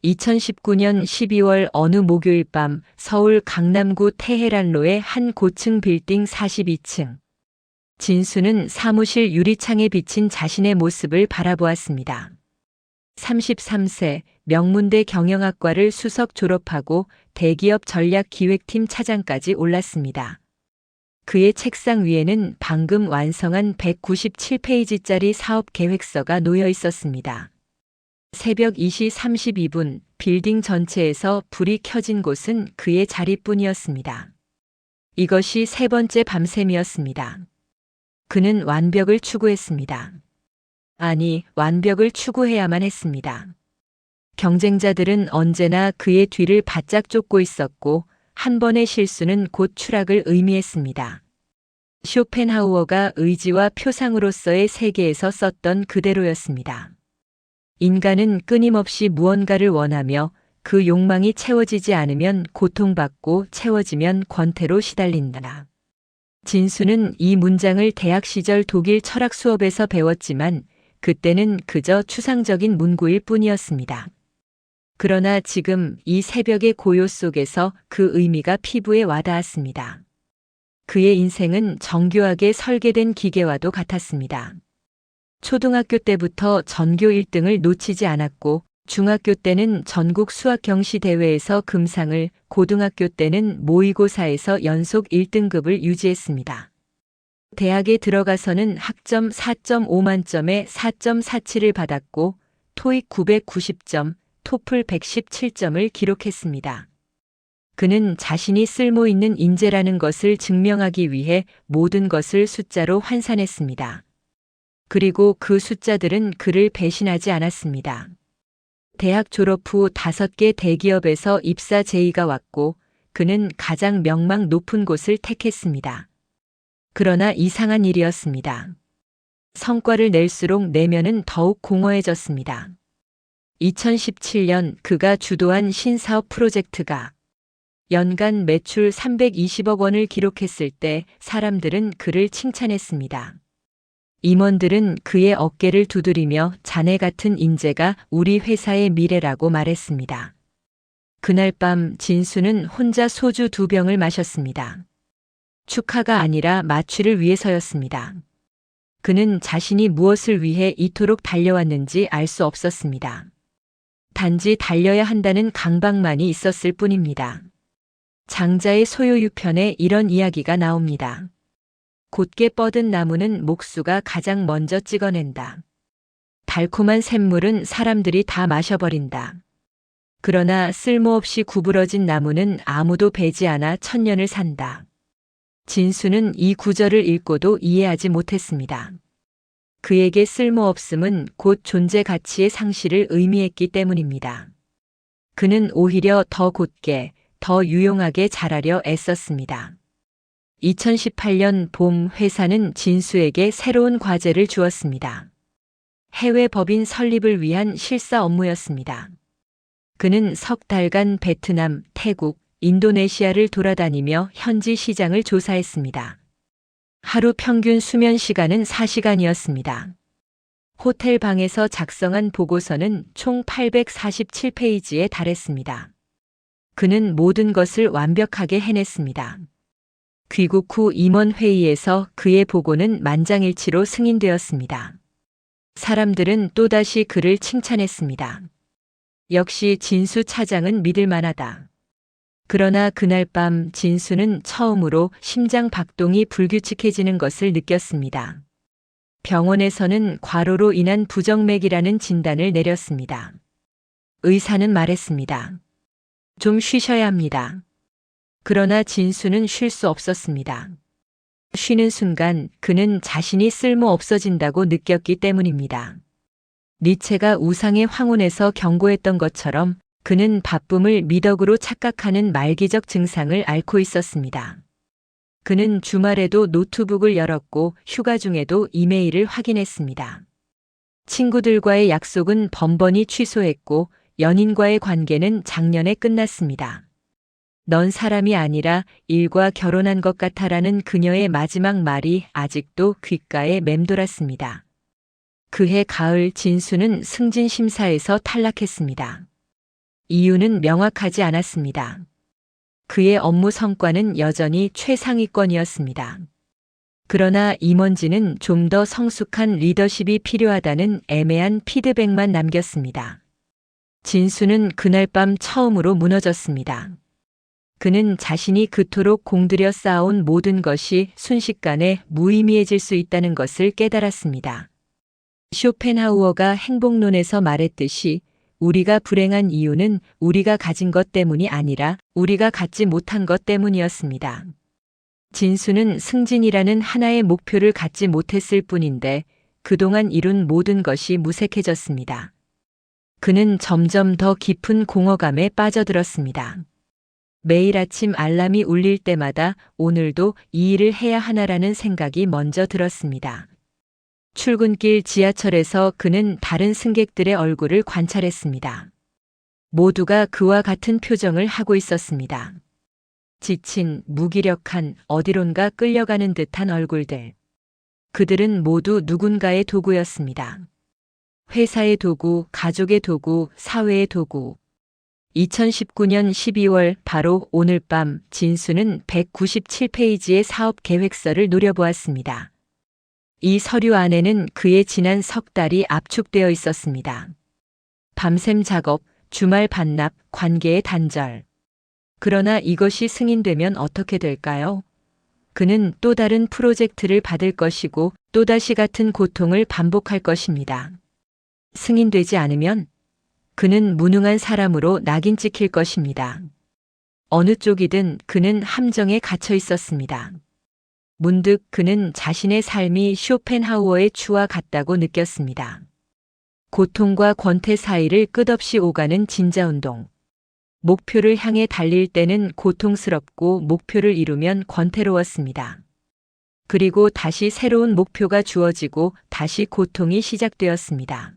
2019년 12월 어느 목요일 밤 서울 강남구 테헤란로의 한 고층 빌딩 42층. 진수는 사무실 유리창에 비친 자신의 모습을 바라보았습니다. 33세, 명문대 경영학과를 수석 졸업하고 대기업 전략기획팀 차장까지 올랐습니다. 그의 책상 위에는 방금 완성한 197페이지짜리 사업 계획서가 놓여 있었습니다. 새벽 2시 32분 빌딩 전체에서 불이 켜진 곳은 그의 자리뿐이었습니다. 이것이 세 번째 밤샘이었습니다. 그는 완벽을 추구했습니다. 아니, 완벽을 추구해야만 했습니다. 경쟁자들은 언제나 그의 뒤를 바짝 쫓고 있었고 한 번의 실수는 곧 추락을 의미했습니다. 쇼펜하우어가 의지와 표상으로서의 세계에서 썼던 그대로였습니다. 인간은 끊임없이 무언가를 원하며 그 욕망이 채워지지 않으면 고통받고 채워지면 권태로 시달린다. 진수는 이 문장을 대학 시절 독일 철학 수업에서 배웠지만 그때는 그저 추상적인 문구일 뿐이었습니다. 그러나 지금 이 새벽의 고요 속에서 그 의미가 피부에 와닿았습니다. 그의 인생은 정교하게 설계된 기계와도 같았습니다. 초등학교 때부터 전교 1등을 놓치지 않았고 중학교 때는 전국 수학 경시 대회에서 금상을, 고등학교 때는 모의고사에서 연속 1등급을 유지했습니다. 대학에 들어가서는 학점 4.5 만점에 4.47을 받았고 토익 990점, 토플 117점을 기록했습니다. 그는 자신이 쓸모 있는 인재라는 것을 증명하기 위해 모든 것을 숫자로 환산했습니다. 그리고 그 숫자들은 그를 배신하지 않았습니다. 대학 졸업 후 5개 대기업에서 입사 제의가 왔고 그는 가장 명망 높은 곳을 택했습니다. 그러나 이상한 일이었습니다. 성과를 낼수록 내면은 더욱 공허해졌습니다. 2017년 그가 주도한 신사업 프로젝트가 연간 매출 320억 원을 기록했을 때 사람들은 그를 칭찬했습니다. 임원들은 그의 어깨를 두드리며 자네 같은 인재가 우리 회사의 미래라고 말했습니다. 그날 밤 진수는 혼자 소주 2병을 마셨습니다. 축하가 아니라 마취를 위해서였습니다. 그는 자신이 무엇을 위해 이토록 달려왔는지 알 수 없었습니다. 단지 달려야 한다는 강박만이 있었을 뿐입니다. 장자의 소요유편에 이런 이야기가 나옵니다. 곧게 뻗은 나무는 목수가 가장 먼저 찍어낸다. 달콤한 샘물은 사람들이 다 마셔버린다. 그러나 쓸모없이 구부러진 나무는 아무도 베지 않아 천년을 산다. 진수는 이 구절을 읽고도 이해하지 못했습니다. 그에게 쓸모없음은 곧 존재 가치의 상실을 의미했기 때문입니다. 그는 오히려 더 곧게, 더 유용하게 자라려 애썼습니다. 2018년 봄 회사는 진수에게 새로운 과제를 주었습니다. 해외 법인 설립을 위한 실사 업무였습니다. 그는 석 달간 베트남, 태국, 인도네시아를 돌아다니며 현지 시장을 조사했습니다. 하루 평균 수면 시간은 4시간이었습니다. 호텔 방에서 작성한 보고서는 총 847페이지에 달했습니다. 그는 모든 것을 완벽하게 해냈습니다. 귀국 후 임원 회의에서 그의 보고는 만장일치로 승인되었습니다. 사람들은 또다시 그를 칭찬했습니다. 역시 진수 차장은 믿을 만하다. 그러나 그날 밤 진수는 처음으로 심장 박동이 불규칙해지는 것을 느꼈습니다. 병원에서는 과로로 인한 부정맥이라는 진단을 내렸습니다. 의사는 말했습니다. 좀 쉬셔야 합니다. 그러나 진수는 쉴 수 없었습니다. 쉬는 순간 그는 자신이 쓸모 없어진다고 느꼈기 때문입니다. 니체가 우상의 황혼에서 경고했던 것처럼 그는 바쁨을 미덕으로 착각하는 말기적 증상을 앓고 있었습니다. 그는 주말에도 노트북을 열었고 휴가 중에도 이메일을 확인했습니다. 친구들과의 약속은 번번이 취소했고 연인과의 관계는 작년에 끝났습니다. 넌 사람이 아니라 일과 결혼한 것 같아라는 그녀의 마지막 말이 아직도 귓가에 맴돌았습니다. 그해 가을 진수는 승진 심사에서 탈락했습니다. 이유는 명확하지 않았습니다. 그의 업무 성과는 여전히 최상위권이었습니다. 그러나 임원진은 좀 더 성숙한 리더십이 필요하다는 애매한 피드백만 남겼습니다. 진수는 그날 밤 처음으로 무너졌습니다. 그는 자신이 그토록 공들여 쌓아온 모든 것이 순식간에 무의미해질 수 있다는 것을 깨달았습니다. 쇼펜하우어가 행복론에서 말했듯이 우리가 불행한 이유는 우리가 가진 것 때문이 아니라 우리가 갖지 못한 것 때문이었습니다. 진수는 승진이라는 하나의 목표를 갖지 못했을 뿐인데 그동안 이룬 모든 것이 무색해졌습니다. 그는 점점 더 깊은 공허감에 빠져들었습니다. 매일 아침 알람이 울릴 때마다 오늘도 이 일을 해야 하나라는 생각이 먼저 들었습니다. 출근길 지하철에서 그는 다른 승객들의 얼굴을 관찰했습니다. 모두가 그와 같은 표정을 하고 있었습니다. 지친, 무기력한, 어디론가 끌려가는 듯한 얼굴들. 그들은 모두 누군가의 도구였습니다. 회사의 도구, 가족의 도구, 사회의 도구. 2019년 12월 바로 오늘 밤 진수는 197페이지의 사업 계획서를 노려보았습니다. 이 서류 안에는 그의 지난 석 달이 압축되어 있었습니다. 밤샘 작업, 주말 반납, 관계의 단절. 그러나 이것이 승인되면 어떻게 될까요? 그는 또 다른 프로젝트를 받을 것이고 또다시 같은 고통을 반복할 것입니다. 승인되지 않으면 그는 무능한 사람으로 낙인 찍힐 것입니다. 어느 쪽이든 그는 함정에 갇혀 있었습니다. 문득 그는 자신의 삶이 쇼펜하우어의 추와 같다고 느꼈습니다. 고통과 권태 사이를 끝없이 오가는 진자운동. 목표를 향해 달릴 때는 고통스럽고 목표를 이루면 권태로웠습니다. 그리고 다시 새로운 목표가 주어지고 다시 고통이 시작되었습니다.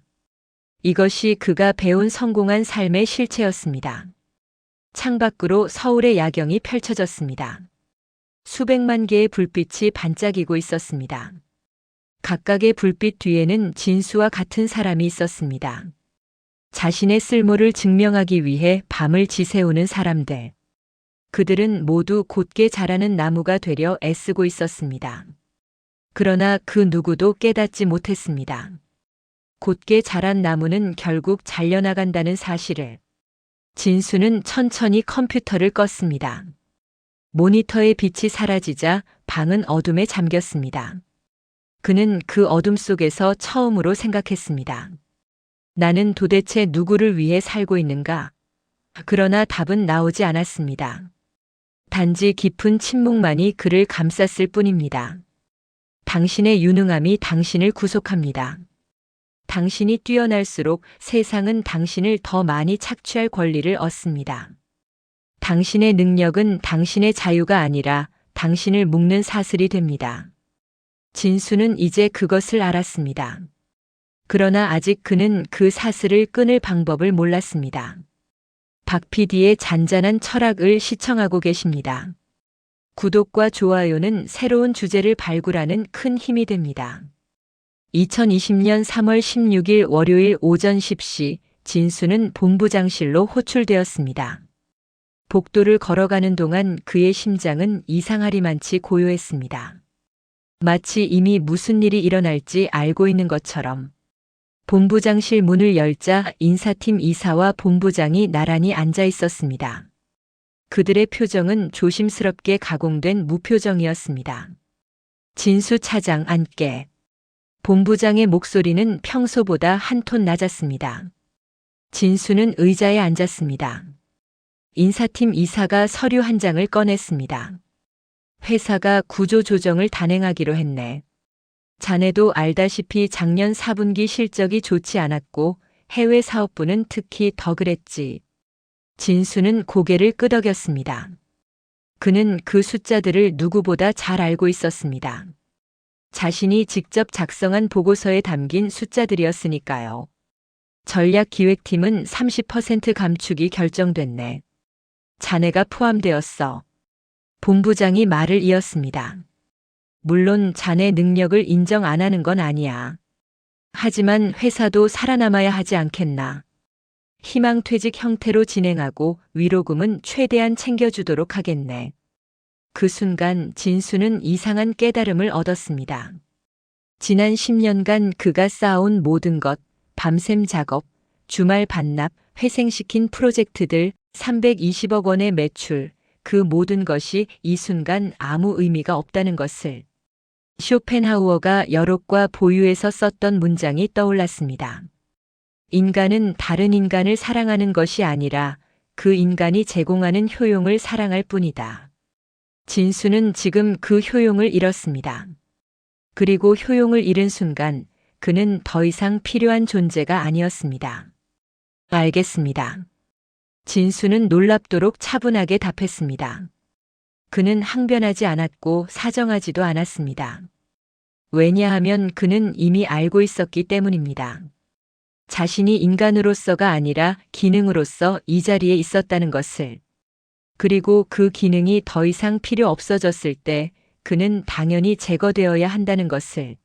이것이 그가 배운 성공한 삶의 실체였습니다. 창밖으로 서울의 야경이 펼쳐졌습니다. 수백만 개의 불빛이 반짝이고 있었습니다. 각각의 불빛 뒤에는 진수와 같은 사람이 있었습니다. 자신의 쓸모를 증명하기 위해 밤을 지새우는 사람들. 그들은 모두 곧게 자라는 나무가 되려 애쓰고 있었습니다. 그러나 그 누구도 깨닫지 못했습니다. 곧게 자란 나무는 결국 잘려나간다는 사실을. 진수는 천천히 컴퓨터를 껐습니다. 모니터의 빛이 사라지자 방은 어둠에 잠겼습니다. 그는 그 어둠 속에서 처음으로 생각했습니다. 나는 도대체 누구를 위해 살고 있는가? 그러나 답은 나오지 않았습니다. 단지 깊은 침묵만이 그를 감쌌을 뿐입니다. 당신의 유능함이 당신을 구속합니다. 당신이 뛰어날수록 세상은 당신을 더 많이 착취할 권리를 얻습니다. 당신의 능력은 당신의 자유가 아니라 당신을 묶는 사슬이 됩니다. 진수는 이제 그것을 알았습니다. 그러나 아직 그는 그 사슬을 끊을 방법을 몰랐습니다. 박 PD의 잔잔한 철학을 시청하고 계십니다. 구독과 좋아요는 새로운 주제를 발굴하는 큰 힘이 됩니다. 2020년 3월 16일 월요일 오전 10시 진수는 본부장실로 호출되었습니다. 복도를 걸어가는 동안 그의 심장은 이상하리만치 고요했습니다. 마치 이미 무슨 일이 일어날지 알고 있는 것처럼. 본부장실 문을 열자 인사팀 이사와 본부장이 나란히 앉아 있었습니다. 그들의 표정은 조심스럽게 가공된 무표정이었습니다. 진수 차장 앉게. 본부장의 목소리는 평소보다 한 톤 낮았습니다. 진수는 의자에 앉았습니다. 인사팀 이사가 서류 한 장을 꺼냈습니다. 회사가 구조조정을 단행하기로 했네. 자네도 알다시피 작년 4분기 실적이 좋지 않았고 해외 사업부는 특히 더 그랬지. 진수는 고개를 끄덕였습니다. 그는 그 숫자들을 누구보다 잘 알고 있었습니다. 자신이 직접 작성한 보고서에 담긴 숫자들이었으니까요. 전략기획팀은 30% 감축이 결정됐네. 자네가 포함되었어. 본부장이 말을 이었습니다. 물론 자네 능력을 인정 안 하는 건 아니야. 하지만 회사도 살아남아야 하지 않겠나. 희망퇴직 형태로 진행하고 위로금은 최대한 챙겨주도록 하겠네. 그 순간 진수는 이상한 깨달음을 얻었습니다. 지난 10년간 그가 쌓아온 모든 것, 밤샘 작업, 주말 반납, 회생시킨 프로젝트들, 320억 원의 매출, 그 모든 것이 이 순간 아무 의미가 없다는 것을. 쇼펜하우어가 여록과 보유에서 썼던 문장이 떠올랐습니다. 인간은 다른 인간을 사랑하는 것이 아니라 그 인간이 제공하는 효용을 사랑할 뿐이다. 진수는 지금 그 효용을 잃었습니다. 그리고 효용을 잃은 순간 그는 더 이상 필요한 존재가 아니었습니다. 알겠습니다. 진수는 놀랍도록 차분하게 답했습니다. 그는 항변하지 않았고 사정하지도 않았습니다. 왜냐하면 그는 이미 알고 있었기 때문입니다. 자신이 인간으로서가 아니라 기능으로서 이 자리에 있었다는 것을. 그리고 그 기능이 더 이상 필요 없어졌을 때 그는 당연히 제거되어야 한다는 것을.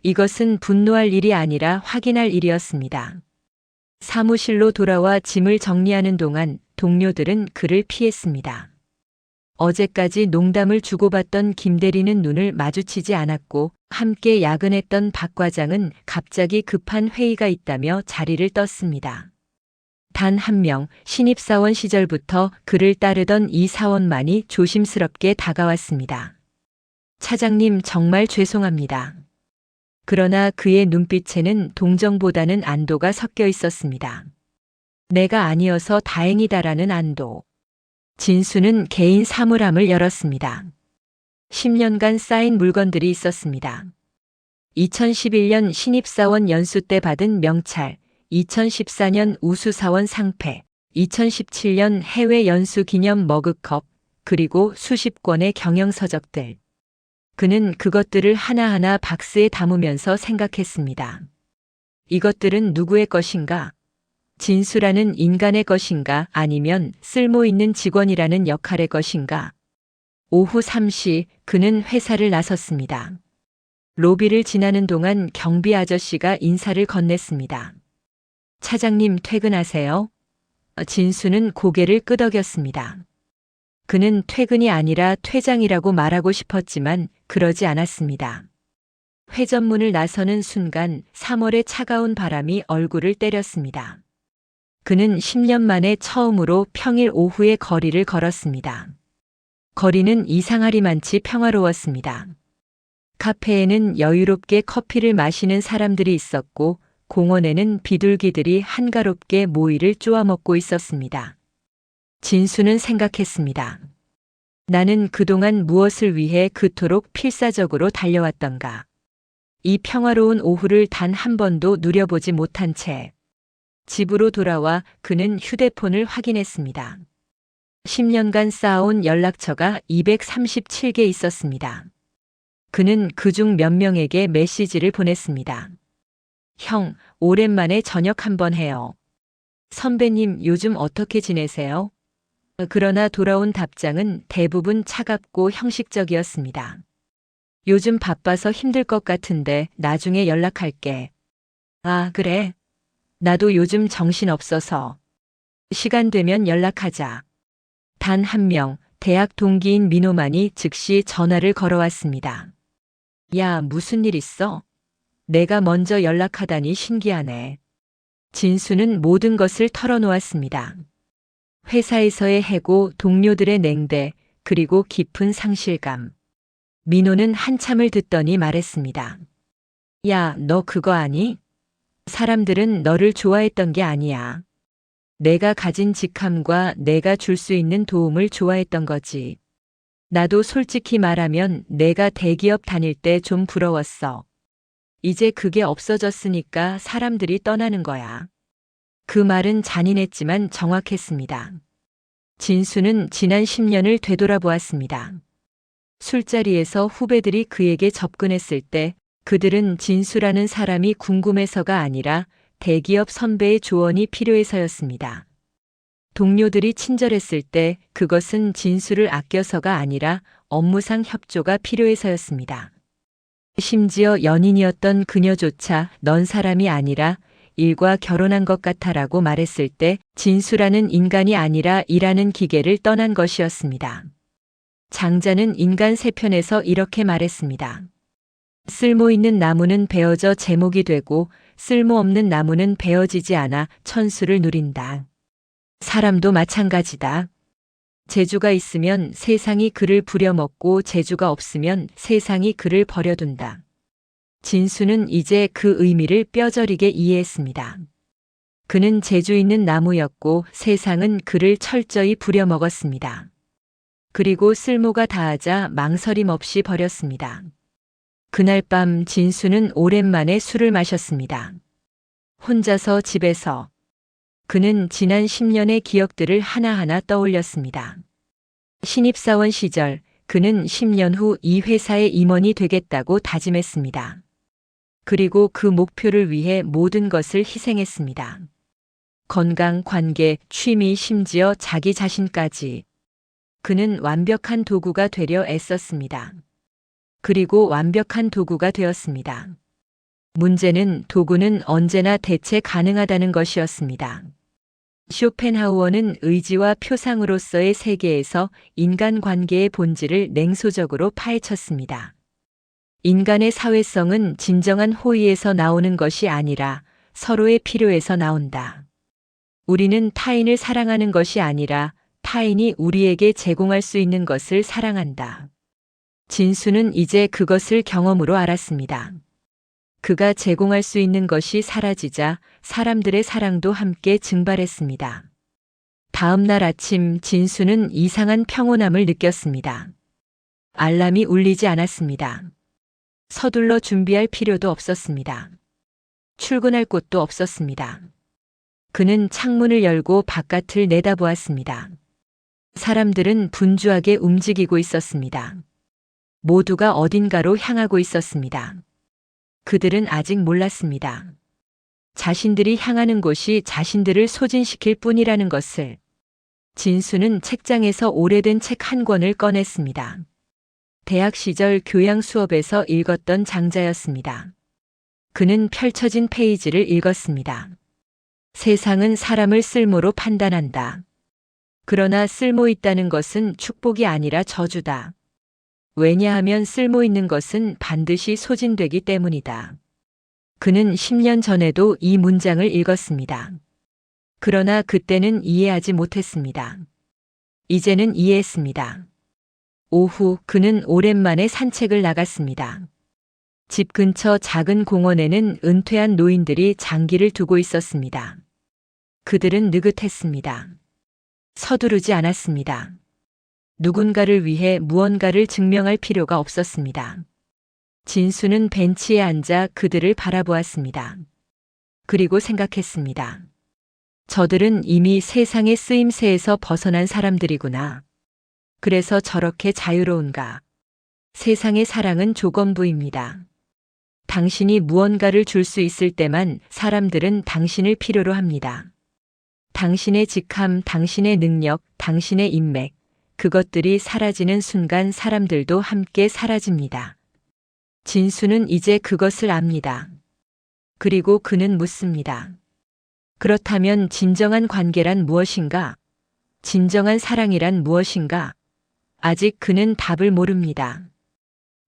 이것은 분노할 일이 아니라 확인할 일이었습니다. 사무실로 돌아와 짐을 정리하는 동안 동료들은 그를 피했습니다. 어제까지 농담을 주고받던 김대리는 눈을 마주치지 않았고 함께 야근했던 박 과장은 갑자기 급한 회의가 있다며 자리를 떴습니다. 단 한 명, 신입사원 시절부터 그를 따르던 이 사원만이 조심스럽게 다가왔습니다. 차장님, 정말 죄송합니다. 그러나 그의 눈빛에는 동정보다는 안도가 섞여 있었습니다. 내가 아니어서 다행이다라는 안도. 진수는 개인 사물함을 열었습니다. 10년간 쌓인 물건들이 있었습니다. 2011년 신입사원 연수 때 받은 명찰, 2014년 우수사원 상패, 2017년 해외 연수 기념 머그컵, 그리고 수십 권의 경영서적들. 그는 그것들을 하나하나 박스에 담으면서 생각했습니다. 이것들은 누구의 것인가? 진수라는 인간의 것인가? 아니면 쓸모 있는 직원이라는 역할의 것인가? 오후 3시 그는 회사를 나섰습니다. 로비를 지나는 동안 경비 아저씨가 인사를 건넸습니다. 차장님, 퇴근하세요? 진수는 고개를 끄덕였습니다. 그는 퇴근이 아니라 퇴장이라고 말하고 싶었지만 그러지 않았습니다. 회전문을 나서는 순간 3월의 차가운 바람이 얼굴을 때렸습니다. 그는 10년 만에 처음으로 평일 오후에 거리를 걸었습니다. 거리는 이상하리만치 평화로웠습니다. 카페에는 여유롭게 커피를 마시는 사람들이 있었고 공원에는 비둘기들이 한가롭게 모이를 쪼아먹고 있었습니다. 진수는 생각했습니다. 나는 그동안 무엇을 위해 그토록 필사적으로 달려왔던가. 이 평화로운 오후를 단 한 번도 누려보지 못한 채 집으로 돌아와 그는 휴대폰을 확인했습니다. 10년간 쌓아온 연락처가 237개 있었습니다. 그는 그중 몇 명에게 메시지를 보냈습니다. 형, 오랜만에 저녁 한번 해요. 선배님, 요즘 어떻게 지내세요? 그러나 돌아온 답장은 대부분 차갑고 형식적이었습니다. 요즘 바빠서 힘들 것 같은데 나중에 연락할게. 아, 그래. 나도 요즘 정신 없어서. 시간 되면 연락하자. 단 한 명, 대학 동기인 민호만이 즉시 전화를 걸어왔습니다. 야, 무슨 일 있어? 내가 먼저 연락하다니 신기하네. 진수는 모든 것을 털어놓았습니다. 회사에서의 해고, 동료들의 냉대, 그리고 깊은 상실감. 민호는 한참을 듣더니 말했습니다. 야, 너 그거 아니? 사람들은 너를 좋아했던 게 아니야. 내가 가진 직함과 내가 줄 수 있는 도움을 좋아했던 거지. 나도 솔직히 말하면 내가 대기업 다닐 때 좀 부러웠어. 이제 그게 없어졌으니까 사람들이 떠나는 거야. 그 말은 잔인했지만 정확했습니다. 진수는 지난 10년을 되돌아보았습니다. 술자리에서 후배들이 그에게 접근했을 때 그들은 진수라는 사람이 궁금해서가 아니라 대기업 선배의 조언이 필요해서였습니다. 동료들이 친절했을 때 그것은 진수를 아껴서가 아니라 업무상 협조가 필요해서였습니다. 심지어 연인이었던 그녀조차 넌 사람이 아니라 일과 결혼한 것 같아라고 말했을 때 진수라는 인간이 아니라 일하는 기계를 떠난 것이었습니다. 장자는 인간 세편에서 이렇게 말했습니다. 쓸모 있는 나무는 베어져 제목이 되고 쓸모없는 나무는 베어지지 않아 천수를 누린다. 사람도 마찬가지다. 재주가 있으면 세상이 그를 부려먹고 재주가 없으면 세상이 그를 버려둔다. 진수는 이제 그 의미를 뼈저리게 이해했습니다. 그는 재주 있는 나무였고 세상은 그를 철저히 부려먹었습니다. 그리고 쓸모가 다하자 망설임 없이 버렸습니다. 그날 밤 진수는 오랜만에 술을 마셨습니다. 혼자서 집에서 그는 지난 10년의 기억들을 하나하나 떠올렸습니다. 신입사원 시절 그는 10년 후 이 회사의 임원이 되겠다고 다짐했습니다. 그리고 그 목표를 위해 모든 것을 희생했습니다. 건강, 관계, 취미, 심지어 자기 자신까지. 그는 완벽한 도구가 되려 애썼습니다. 그리고 완벽한 도구가 되었습니다. 문제는 도구는 언제나 대체 가능하다는 것이었습니다. 쇼펜하우어는 의지와 표상으로서의 세계에서 인간관계의 본질을 냉소적으로 파헤쳤습니다. 인간의 사회성은 진정한 호의에서 나오는 것이 아니라 서로의 필요에서 나온다. 우리는 타인을 사랑하는 것이 아니라 타인이 우리에게 제공할 수 있는 것을 사랑한다. 진수는 이제 그것을 경험으로 알았습니다. 그가 제공할 수 있는 것이 사라지자 사람들의 사랑도 함께 증발했습니다. 다음 날 아침 진수는 이상한 평온함을 느꼈습니다. 알람이 울리지 않았습니다. 서둘러 준비할 필요도 없었습니다. 출근할 곳도 없었습니다. 그는 창문을 열고 바깥을 내다보았습니다. 사람들은 분주하게 움직이고 있었습니다. 모두가 어딘가로 향하고 있었습니다. 그들은 아직 몰랐습니다. 자신들이 향하는 곳이 자신들을 소진시킬 뿐이라는 것을. 진수는 책장에서 오래된 책 한 권을 꺼냈습니다. 대학 시절 교양 수업에서 읽었던 장자였습니다. 그는 펼쳐진 페이지를 읽었습니다. 세상은 사람을 쓸모로 판단한다. 그러나 쓸모 있다는 것은 축복이 아니라 저주다. 왜냐하면 쓸모 있는 것은 반드시 소진되기 때문이다. 그는 10년 전에도 이 문장을 읽었습니다. 그러나 그때는 이해하지 못했습니다. 이제는 이해했습니다. 오후 그는 오랜만에 산책을 나갔습니다. 집 근처 작은 공원에는 은퇴한 노인들이 장기를 두고 있었습니다. 그들은 느긋했습니다. 서두르지 않았습니다. 누군가를 위해 무언가를 증명할 필요가 없었습니다. 진수는 벤치에 앉아 그들을 바라보았습니다. 그리고 생각했습니다. 저들은 이미 세상의 쓰임새에서 벗어난 사람들이구나. 그래서 저렇게 자유로운가. 세상의 사랑은 조건부입니다. 당신이 무언가를 줄 수 있을 때만 사람들은 당신을 필요로 합니다. 당신의 직함, 당신의 능력, 당신의 인맥, 그것들이 사라지는 순간 사람들도 함께 사라집니다. 진수는 이제 그것을 압니다. 그리고 그는 묻습니다. 그렇다면 진정한 관계란 무엇인가? 진정한 사랑이란 무엇인가? 아직 그는 답을 모릅니다.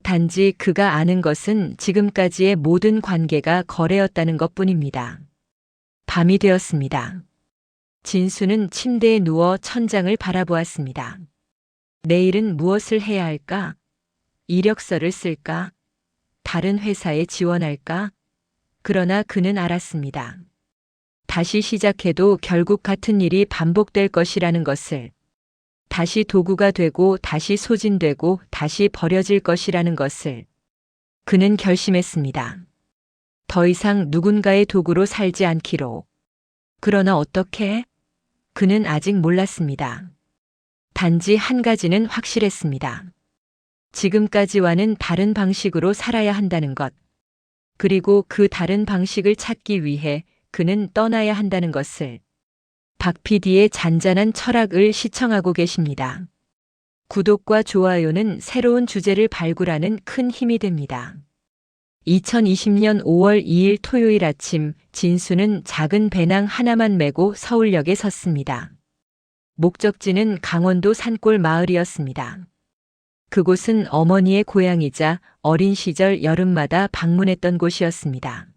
단지 그가 아는 것은 지금까지의 모든 관계가 거래였다는 것뿐입니다. 밤이 되었습니다. 진수는 침대에 누워 천장을 바라보았습니다. 내일은 무엇을 해야 할까? 이력서를 쓸까? 다른 회사에 지원할까? 그러나 그는 알았습니다. 다시 시작해도 결국 같은 일이 반복될 것이라는 것을. 다시 도구가 되고 다시 소진되고 다시 버려질 것이라는 것을. 그는 결심했습니다. 더 이상 누군가의 도구로 살지 않기로. 그러나 어떻게? 그는 아직 몰랐습니다. 단지 한 가지는 확실했습니다. 지금까지와는 다른 방식으로 살아야 한다는 것. 그리고 그 다른 방식을 찾기 위해 그는 떠나야 한다는 것을. 박 PD의 잔잔한 철학을 시청하고 계십니다. 구독과 좋아요는 새로운 주제를 발굴하는 큰 힘이 됩니다. 2020년 5월 2일 토요일 아침 진수는 작은 배낭 하나만 메고 서울역에 섰습니다. 목적지는 강원도 산골 마을이었습니다. 그곳은 어머니의 고향이자 어린 시절 여름마다 방문했던 곳이었습니다.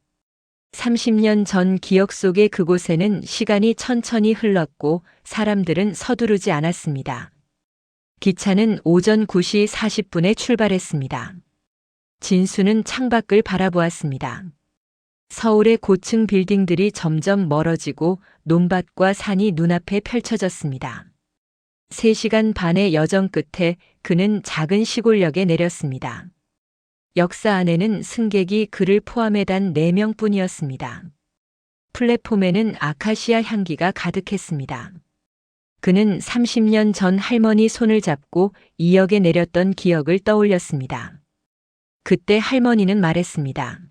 30년 전 기억 속의 그곳에는 시간이 천천히 흘렀고 사람들은 서두르지 않았습니다. 기차는 오전 9시 40분에 출발했습니다. 진수는 창밖을 바라보았습니다. 서울의 고층 빌딩들이 점점 멀어지고 논밭과 산이 눈앞에 펼쳐졌습니다. 3시간 반의 여정 끝에 그는 작은 시골역에 내렸습니다. 역사 안에는 승객이 그를 포함해 단 4명뿐이었습니다. 플랫폼에는 아카시아 향기가 가득했습니다. 그는 30년 전 할머니 손을 잡고 이 역에 내렸던 기억을 떠올렸습니다. 그때 할머니는 말했습니다.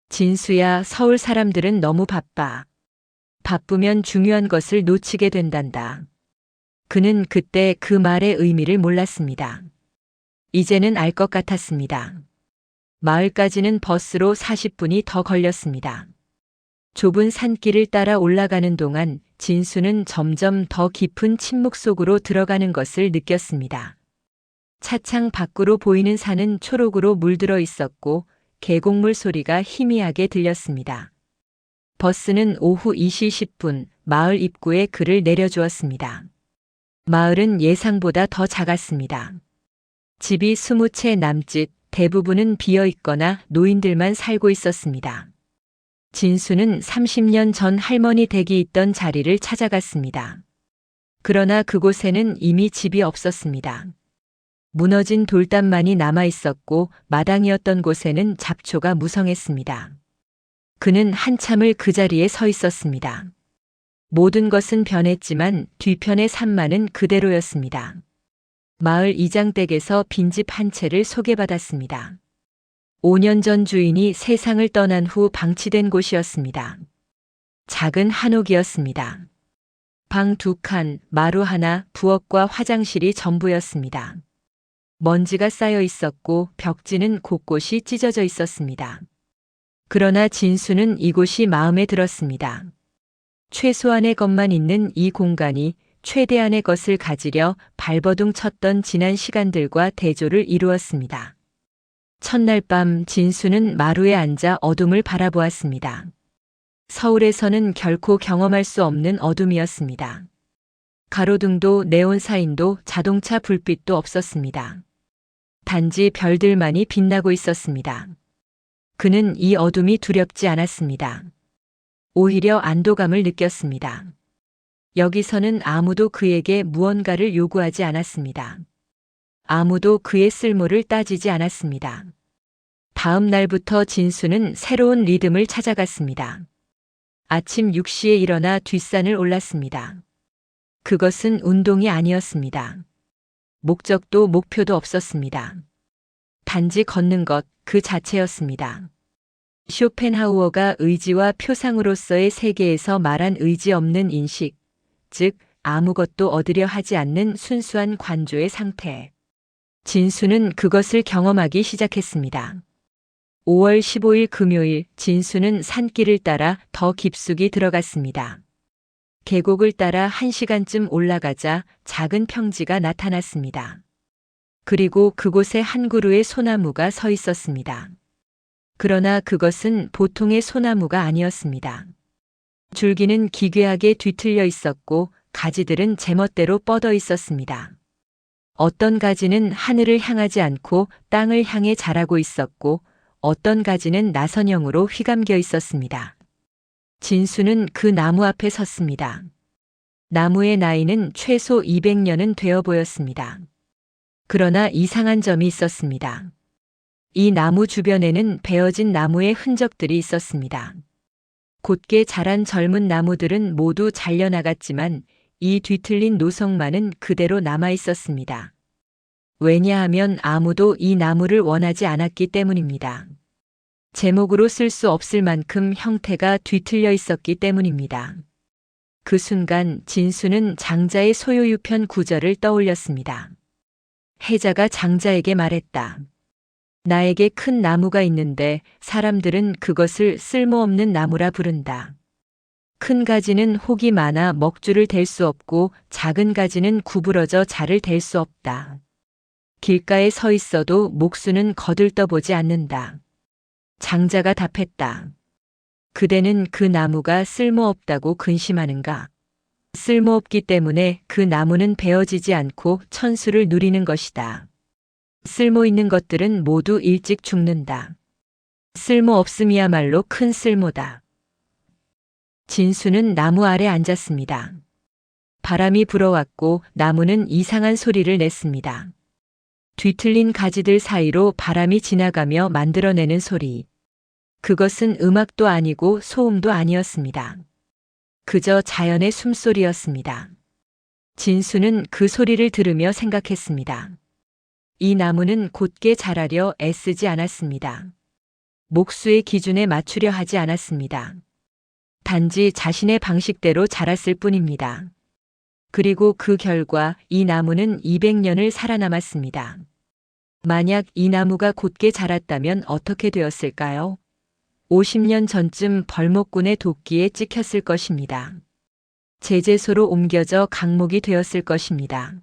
진수야, 서울 사람들은 너무 바빠. 바쁘면 중요한 것을 놓치게 된단다. 그는 그때 그 말의 의미를 몰랐습니다. 이제는 알 것 같았습니다. 마을까지는 버스로 40분이 더 걸렸습니다. 좁은 산길을 따라 올라가는 동안 진수는 점점 더 깊은 침묵 속으로 들어가는 것을 느꼈습니다. 차창 밖으로 보이는 산은 초록으로 물들어 있었고 계곡물 소리가 희미하게 들렸습니다. 버스는 오후 2시 10분 마을 입구에 그를 내려주었습니다. 마을은 예상보다 더 작았습니다. 집이 20채 남짓, 대부분은 비어 있거나 노인들만 살고 있었습니다. 진수는 30년 전 할머니 댁이 있던 자리를 찾아갔습니다. 그러나 그곳에는 이미 집이 없었습니다. 무너진 돌담만이 남아 있었고 마당이었던 곳에는 잡초가 무성했습니다. 그는 한참을 그 자리에 서 있었습니다. 모든 것은 변했지만 뒤편의 산만은 그대로였습니다. 마을 이장댁에서 빈집 한 채를 소개받았습니다. 5년 전 주인이 세상을 떠난 후 방치된 곳이었습니다. 작은 한옥이었습니다. 방 2칸, 마루 하나, 부엌과 화장실이 전부였습니다. 먼지가 쌓여 있었고 벽지는 곳곳이 찢어져 있었습니다. 그러나 진수는 이곳이 마음에 들었습니다. 최소한의 것만 있는 이 공간이 최대한의 것을 가지려 발버둥 쳤던 지난 시간들과 대조를 이루었습니다. 첫날 밤 진수는 마루에 앉아 어둠을 바라보았습니다. 서울에서는 결코 경험할 수 없는 어둠이었습니다. 가로등도 네온 사인도 자동차 불빛도 없었습니다. 단지 별들만이 빛나고 있었습니다. 그는 이 어둠이 두렵지 않았습니다. 오히려 안도감을 느꼈습니다. 여기서는 아무도 그에게 무언가를 요구하지 않았습니다. 아무도 그의 쓸모를 따지지 않았습니다. 다음 날부터 진수는 새로운 리듬을 찾아갔습니다. 아침 6시에 일어나 뒷산을 올랐습니다. 그것은 운동이 아니었습니다. 목적도 목표도 없었습니다. 단지 걷는 것 그 자체였습니다. 쇼펜하우어가 의지와 표상으로서의 세계에서 말한 의지 없는 인식, 즉 아무것도 얻으려 하지 않는 순수한 관조의 상태. 진수는 그것을 경험하기 시작했습니다. 5월 15일 금요일 진수는 산길을 따라 더 깊숙이 들어갔습니다. 계곡을 따라 1시간쯤 올라가자 작은 평지가 나타났습니다. 그리고 그곳에 한 그루의 소나무가 서 있었습니다. 그러나 그것은 보통의 소나무가 아니었습니다. 줄기는 기괴하게 뒤틀려 있었고 가지들은 제멋대로 뻗어 있었습니다. 어떤 가지는 하늘을 향하지 않고 땅을 향해 자라고 있었고 어떤 가지는 나선형으로 휘감겨 있었습니다. 진수는 그 나무 앞에 섰습니다. 나무의 나이는 최소 200년은 되어 보였습니다. 그러나 이상한 점이 있었습니다. 이 나무 주변에는 베어진 나무의 흔적들이 있었습니다. 곧게 자란 젊은 나무들은 모두 잘려나갔지만 이 뒤틀린 노석만은 그대로 남아 있었습니다. 왜냐하면 아무도 이 나무를 원하지 않았기 때문입니다. 제목으로 쓸 수 없을 만큼 형태가 뒤틀려 있었기 때문입니다. 그 순간 진수는 장자의 소요유편 구절을 떠올렸습니다. 해자가 장자에게 말했다. 나에게 큰 나무가 있는데 사람들은 그것을 쓸모없는 나무라 부른다. 큰 가지는 혹이 많아 먹줄을 댈 수 없고 작은 가지는 구부러져 자를 댈 수 없다. 길가에 서 있어도 목수는 거들떠보지 않는다. 장자가 답했다. 그대는 그 나무가 쓸모없다고 근심하는가? 쓸모없기 때문에 그 나무는 베어지지 않고 천수를 누리는 것이다. 쓸모 있는 것들은 모두 일찍 죽는다. 쓸모 없음이야말로 큰 쓸모다. 진수는 나무 아래 앉았습니다. 바람이 불어왔고 나무는 이상한 소리를 냈습니다. 뒤틀린 가지들 사이로 바람이 지나가며 만들어내는 소리. 그것은 음악도 아니고 소음도 아니었습니다. 그저 자연의 숨소리였습니다. 진수는 그 소리를 들으며 생각했습니다. 이 나무는 곧게 자라려 애쓰지 않았습니다. 목수의 기준에 맞추려 하지 않았습니다. 단지 자신의 방식대로 자랐을 뿐입니다. 그리고 그 결과 이 나무는 200년을 살아남았습니다. 만약 이 나무가 곧게 자랐다면 어떻게 되었을까요? 50년 전쯤 벌목군의 도끼에 찍혔을 것입니다. 제재소로 옮겨져 강목이 되었을 것입니다.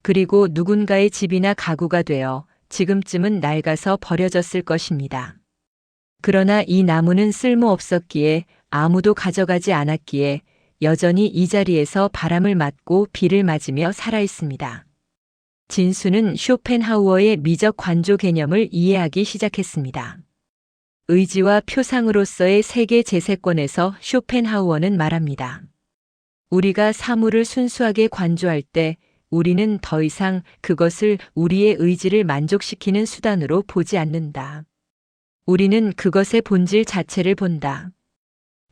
그리고 누군가의 집이나 가구가 되어 지금쯤은 낡아서 버려졌을 것입니다. 그러나 이 나무는 쓸모없었기에 아무도 가져가지 않았기에 여전히 이 자리에서 바람을 맞고 비를 맞으며 살아 있습니다. 진수는 쇼펜하우어의 미적 관조 개념을 이해하기 시작했습니다. 의지와 표상으로서의 세계 재세권에서 쇼펜하우어는 말합니다. 우리가 사물을 순수하게 관조할 때 우리는 더 이상 그것을 우리의 의지를 만족시키는 수단으로 보지 않는다. 우리는 그것의 본질 자체를 본다.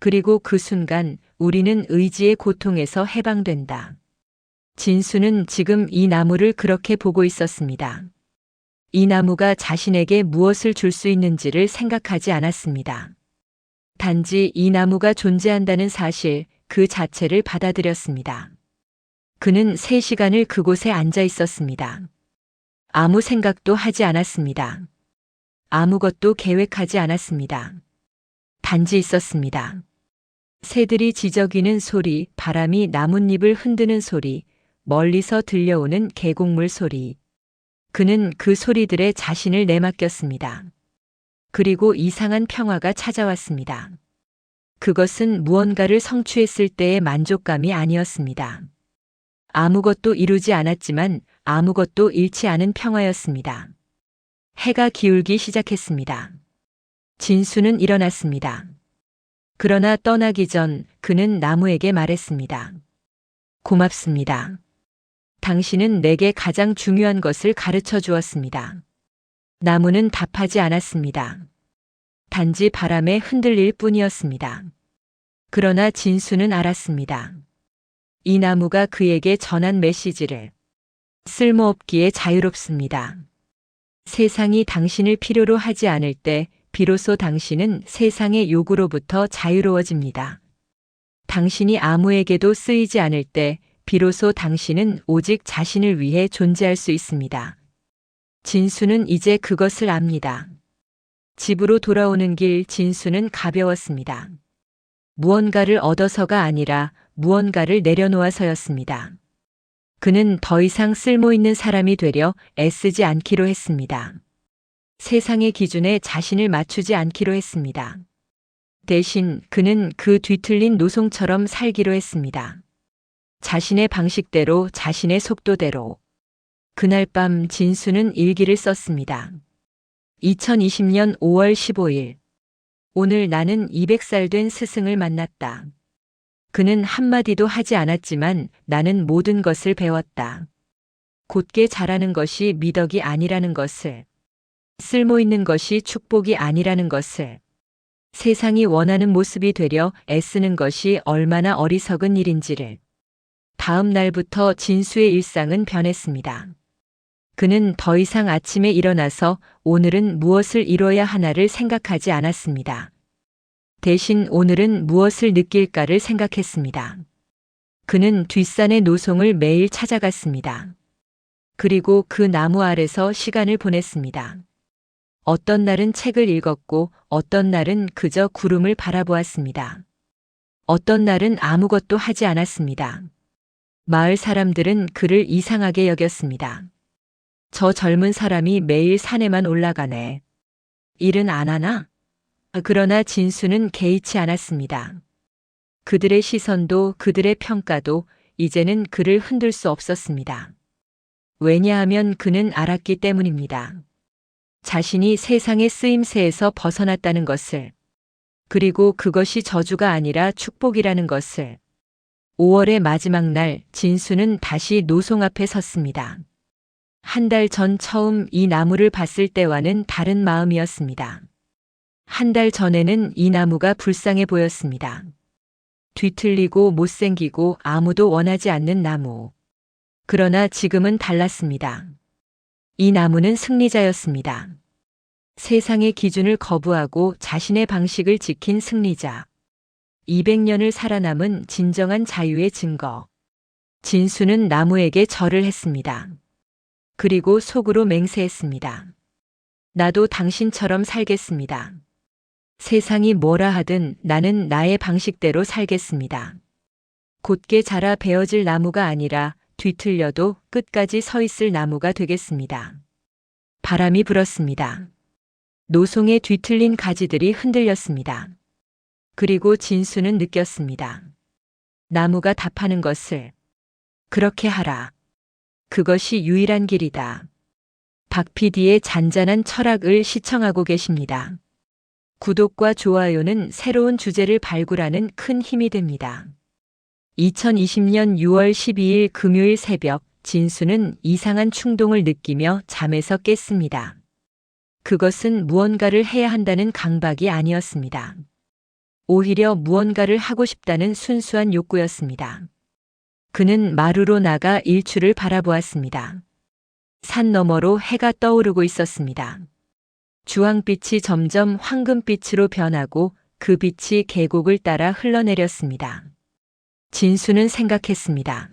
그리고 그 순간 우리는 의지의 고통에서 해방된다. 진수는 지금 이 나무를 그렇게 보고 있었습니다. 이 나무가 자신에게 무엇을 줄 수 있는지를 생각하지 않았습니다. 단지 이 나무가 존재한다는 사실 그 자체를 받아들였습니다. 그는 3시간을 그곳에 앉아 있었습니다. 아무 생각도 하지 않았습니다. 아무것도 계획하지 않았습니다. 단지 있었습니다. 새들이 지저귀는 소리, 바람이 나뭇잎을 흔드는 소리, 멀리서 들려오는 계곡물 소리. 그는 그 소리들에 자신을 내맡겼습니다. 그리고 이상한 평화가 찾아왔습니다. 그것은 무언가를 성취했을 때의 만족감이 아니었습니다. 아무것도 이루지 않았지만 아무것도 잃지 않은 평화였습니다. 해가 기울기 시작했습니다. 진수는 일어났습니다. 그러나 떠나기 전 그는 나무에게 말했습니다. 고맙습니다. 당신은 내게 가장 중요한 것을 가르쳐 주었습니다. 나무는 답하지 않았습니다. 단지 바람에 흔들릴 뿐이었습니다. 그러나 진수는 알았습니다. 이 나무가 그에게 전한 메시지를 쓸모없기에 자유롭습니다. 세상이 당신을 필요로 하지 않을 때 비로소 당신은 세상의 요구로부터 자유로워집니다. 당신이 아무에게도 쓰이지 않을 때 비로소 당신은 오직 자신을 위해 존재할 수 있습니다. 진수는 이제 그것을 압니다. 집으로 돌아오는 길 진수는 가벼웠습니다. 무언가를 얻어서가 아니라 무언가를 내려놓아서였습니다. 그는 더 이상 쓸모있는 사람이 되려 애쓰지 않기로 했습니다. 세상의 기준에 자신을 맞추지 않기로 했습니다. 대신 그는 그 뒤틀린 노송처럼 살기로 했습니다. 자신의 방식대로, 자신의 속도대로. 그날 밤 진수는 일기를 썼습니다. 2020년 5월 15일. 오늘 나는 200살 된 스승을 만났다. 그는 한마디도 하지 않았지만 나는 모든 것을 배웠다. 곧게 자라는 것이 미덕이 아니라는 것을. 쓸모있는 것이 축복이 아니라는 것을. 세상이 원하는 모습이 되려 애쓰는 것이 얼마나 어리석은 일인지를. 다음 날부터 진수의 일상은 변했습니다. 그는 더 이상 아침에 일어나서 오늘은 무엇을 이뤄야 하나를 생각하지 않았습니다. 대신 오늘은 무엇을 느낄까를 생각했습니다. 그는 뒷산의 노송을 매일 찾아갔습니다. 그리고 그 나무 아래서 시간을 보냈습니다. 어떤 날은 책을 읽었고 어떤 날은 그저 구름을 바라보았습니다. 어떤 날은 아무것도 하지 않았습니다. 마을 사람들은 그를 이상하게 여겼습니다. 저 젊은 사람이 매일 산에만 올라가네. 일은 안 하나? 그러나 진수는 개의치 않았습니다. 그들의 시선도 그들의 평가도 이제는 그를 흔들 수 없었습니다. 왜냐하면 그는 알았기 때문입니다. 자신이 세상의 쓰임새에서 벗어났다는 것을, 그리고 그것이 저주가 아니라 축복이라는 것을. 5월의 마지막 날 진수는 다시 노송 앞에 섰습니다. 한 달 전 처음 이 나무를 봤을 때와는 다른 마음이었습니다. 한 달 전에는 이 나무가 불쌍해 보였습니다. 뒤틀리고 못생기고 아무도 원하지 않는 나무. 그러나 지금은 달랐습니다. 이 나무는 승리자였습니다. 세상의 기준을 거부하고 자신의 방식을 지킨 승리자. 200년을 살아남은 진정한 자유의 증거. 진수는 나무에게 절을 했습니다. 그리고 속으로 맹세했습니다. 나도 당신처럼 살겠습니다. 세상이 뭐라 하든 나는 나의 방식대로 살겠습니다. 곧게 자라 베어질 나무가 아니라 뒤틀려도 끝까지 서 있을 나무가 되겠습니다. 바람이 불었습니다. 노송에 뒤틀린 가지들이 흔들렸습니다. 그리고 진수는 느꼈습니다. 나무가 답하는 것을. 그렇게 하라. 그것이 유일한 길이다. 박 PD의 잔잔한 철학을 시청하고 계십니다. 구독과 좋아요는 새로운 주제를 발굴하는 큰 힘이 됩니다. 2020년 6월 12일 금요일 새벽, 진수는 이상한 충동을 느끼며 잠에서 깼습니다. 그것은 무언가를 해야 한다는 강박이 아니었습니다. 오히려 무언가를 하고 싶다는 순수한 욕구였습니다. 그는 마루로 나가 일출을 바라보았습니다. 산 너머로 해가 떠오르고 있었습니다. 주황빛이 점점 황금빛으로 변하고 그 빛이 계곡을 따라 흘러내렸습니다. 진수는 생각했습니다.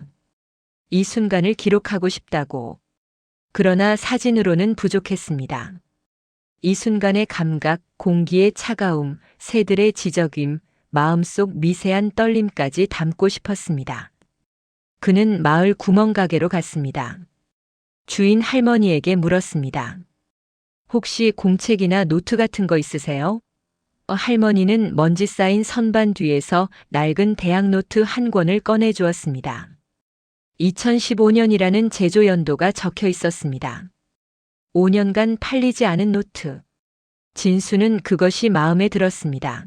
이 순간을 기록하고 싶다고. 그러나 사진으로는 부족했습니다. 이 순간의 감각, 공기의 차가움, 새들의 지저귐, 마음속 미세한 떨림까지 담고 싶었습니다. 그는 마을 구멍가게로 갔습니다. 주인 할머니에게 물었습니다. 혹시 공책이나 노트 같은 거 있으세요? 할머니는 먼지 쌓인 선반 뒤에서 낡은 대학 노트 한 권을 꺼내 주었습니다. 2015년이라는 제조 연도가 적혀 있었습니다. 5년간 팔리지 않은 노트. 진수는 그것이 마음에 들었습니다.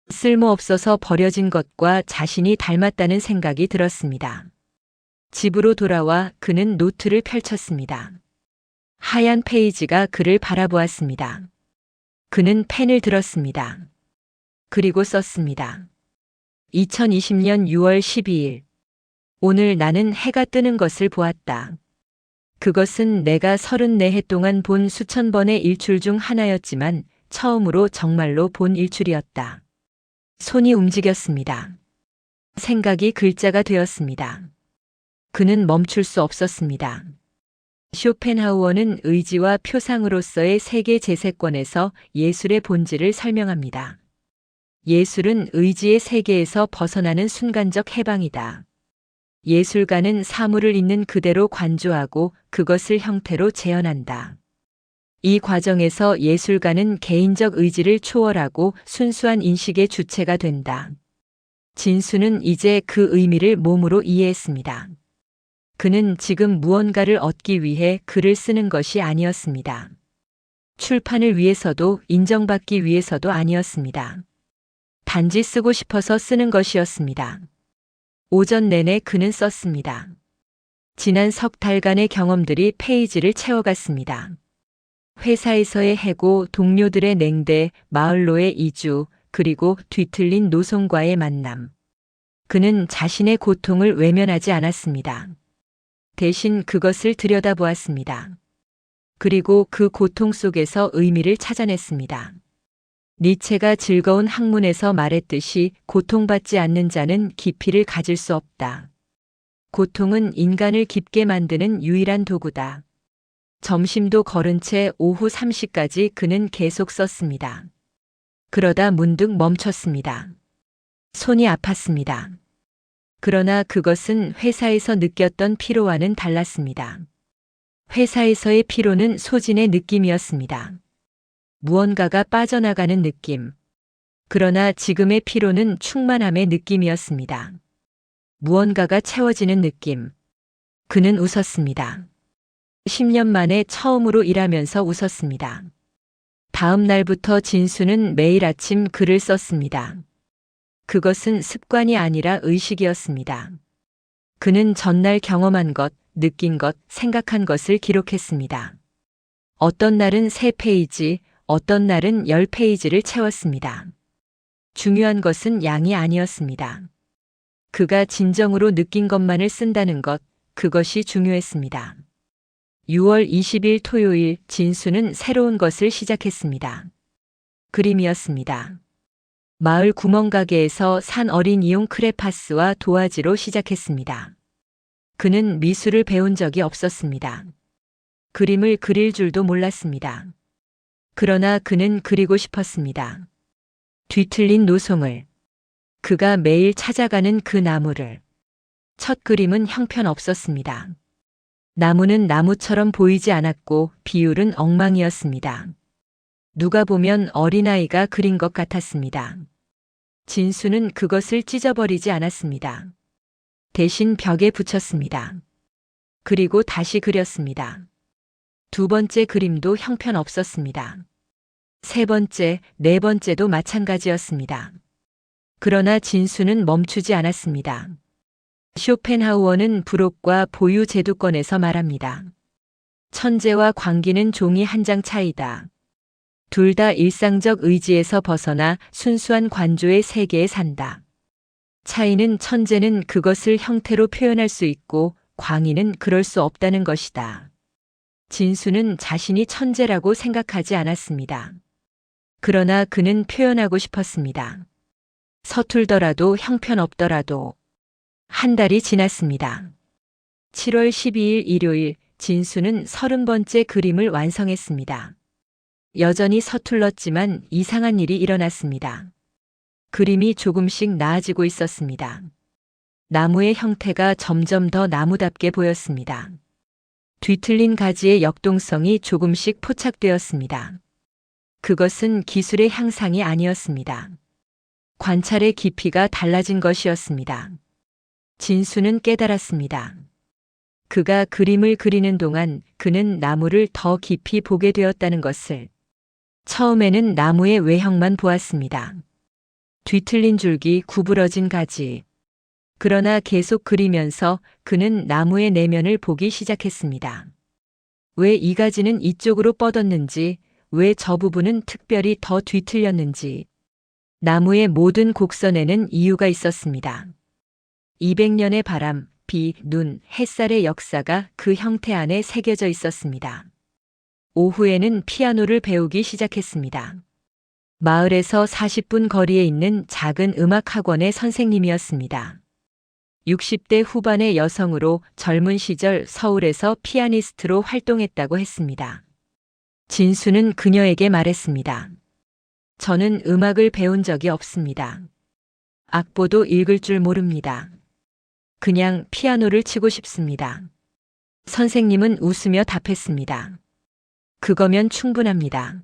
쓸모없어서 버려진 것과 자신이 닮았다는 생각이 들었습니다. 집으로 돌아와 그는 노트를 펼쳤습니다. 하얀 페이지가 그를 바라보았습니다. 그는 펜을 들었습니다. 그리고 썼습니다. 2020년 6월 12일. 오늘 나는 해가 뜨는 것을 보았다. 그것은 내가 34해 동안 본 수천 번의 일출 중 하나였지만 처음으로 정말로 본 일출이었다. 손이 움직였습니다. 생각이 글자가 되었습니다. 그는 멈출 수 없었습니다. 쇼펜하우어는 의지와 표상으로서의 세계 재세권에서 예술의 본질을 설명합니다. 예술은 의지의 세계에서 벗어나는 순간적 해방이다. 예술가는 사물을 있는 그대로 관조하고 그것을 형태로 재현한다. 이 과정에서 예술가는 개인적 의지를 초월하고 순수한 인식의 주체가 된다. 진수는 이제 그 의미를 몸으로 이해했습니다. 그는 지금 무언가를 얻기 위해 글을 쓰는 것이 아니었습니다. 출판을 위해서도 인정받기 위해서도 아니었습니다. 단지 쓰고 싶어서 쓰는 것이었습니다. 오전 내내 그는 썼습니다. 지난 석 달간의 경험들이 페이지를 채워갔습니다. 회사에서의 해고, 동료들의 냉대, 마을로의 이주, 그리고 뒤틀린 노송과의 만남. 그는 자신의 고통을 외면하지 않았습니다. 대신 그것을 들여다보았습니다. 그리고 그 고통 속에서 의미를 찾아냈습니다. 니체가 즐거운 학문에서 말했듯이 고통받지 않는 자는 깊이를 가질 수 없다. 고통은 인간을 깊게 만드는 유일한 도구다. 점심도 거른 채 오후 3시까지 그는 계속 썼습니다. 그러다 문득 멈췄습니다. 손이 아팠습니다. 그러나 그것은 회사에서 느꼈던 피로와는 달랐습니다. 회사에서의 피로는 소진의 느낌이었습니다. 무언가가 빠져나가는 느낌. 그러나 지금의 피로는 충만함의 느낌이었습니다. 무언가가 채워지는 느낌. 그는 웃었습니다. 10년 만에 처음으로 일하면서 웃었습니다. 다음 날부터 진수는 매일 아침 글을 썼습니다. 그것은 습관이 아니라 의식이었습니다. 그는 전날 경험한 것, 느낀 것, 생각한 것을 기록했습니다. 어떤 날은 3페이지, 어떤 날은 10페이지를 채웠습니다. 중요한 것은 양이 아니었습니다. 그가 진정으로 느낀 것만을 쓴다는 것, 그것이 중요했습니다. 6월 20일 토요일 진수는 새로운 것을 시작했습니다. 그림이었습니다. 마을 구멍가게에서 산 어린이용 크레파스와 도화지로 시작했습니다. 그는 미술을 배운 적이 없었습니다. 그림을 그릴 줄도 몰랐습니다. 그러나 그는 그리고 싶었습니다. 뒤틀린 노송을. 그가 매일 찾아가는 그 나무를. 첫 그림은 형편없었습니다. 나무는 나무처럼 보이지 않았고 비율은 엉망이었습니다. 누가 보면 어린아이가 그린 것 같았습니다. 진수는 그것을 찢어버리지 않았습니다. 대신 벽에 붙였습니다. 그리고 다시 그렸습니다. 두 번째 그림도 형편없었습니다. 세 번째, 네 번째도 마찬가지였습니다. 그러나 진수는 멈추지 않았습니다. 쇼펜하우어는 부록과 보유 제도권에서 말합니다. 천재와 광기는 종이 한 장 차이다. 둘 다 일상적 의지에서 벗어나 순수한 관조의 세계에 산다. 차이는 천재는 그것을 형태로 표현할 수 있고 광희는 그럴 수 없다는 것이다. 진수는 자신이 천재라고 생각하지 않았습니다. 그러나 그는 표현하고 싶었습니다. 서툴더라도 형편없더라도. 한 달이 지났습니다. 7월 12일 일요일 진수는 30번째 그림을 완성했습니다. 여전히 서툴렀지만 이상한 일이 일어났습니다. 그림이 조금씩 나아지고 있었습니다. 나무의 형태가 점점 더 나무답게 보였습니다. 뒤틀린 가지의 역동성이 조금씩 포착되었습니다. 그것은 기술의 향상이 아니었습니다. 관찰의 깊이가 달라진 것이었습니다. 진수는 깨달았습니다. 그가 그림을 그리는 동안 그는 나무를 더 깊이 보게 되었다는 것을. 처음에는 나무의 외형만 보았습니다. 뒤틀린 줄기, 구부러진 가지. 그러나 계속 그리면서 그는 나무의 내면을 보기 시작했습니다. 왜 이 가지는 이쪽으로 뻗었는지, 왜 저 부분은 특별히 더 뒤틀렸는지. 나무의 모든 곡선에는 이유가 있었습니다. 200년의 바람, 비, 눈, 햇살의 역사가 그 형태 안에 새겨져 있었습니다. 오후에는 피아노를 배우기 시작했습니다. 마을에서 40분 거리에 있는 작은 음악학원의 선생님이었습니다. 60대 후반의 여성으로 젊은 시절 서울에서 피아니스트로 활동했다고 했습니다. 진수는 그녀에게 말했습니다. 저는 음악을 배운 적이 없습니다. 악보도 읽을 줄 모릅니다. 그냥 피아노를 치고 싶습니다. 선생님은 웃으며 답했습니다. 그거면 충분합니다.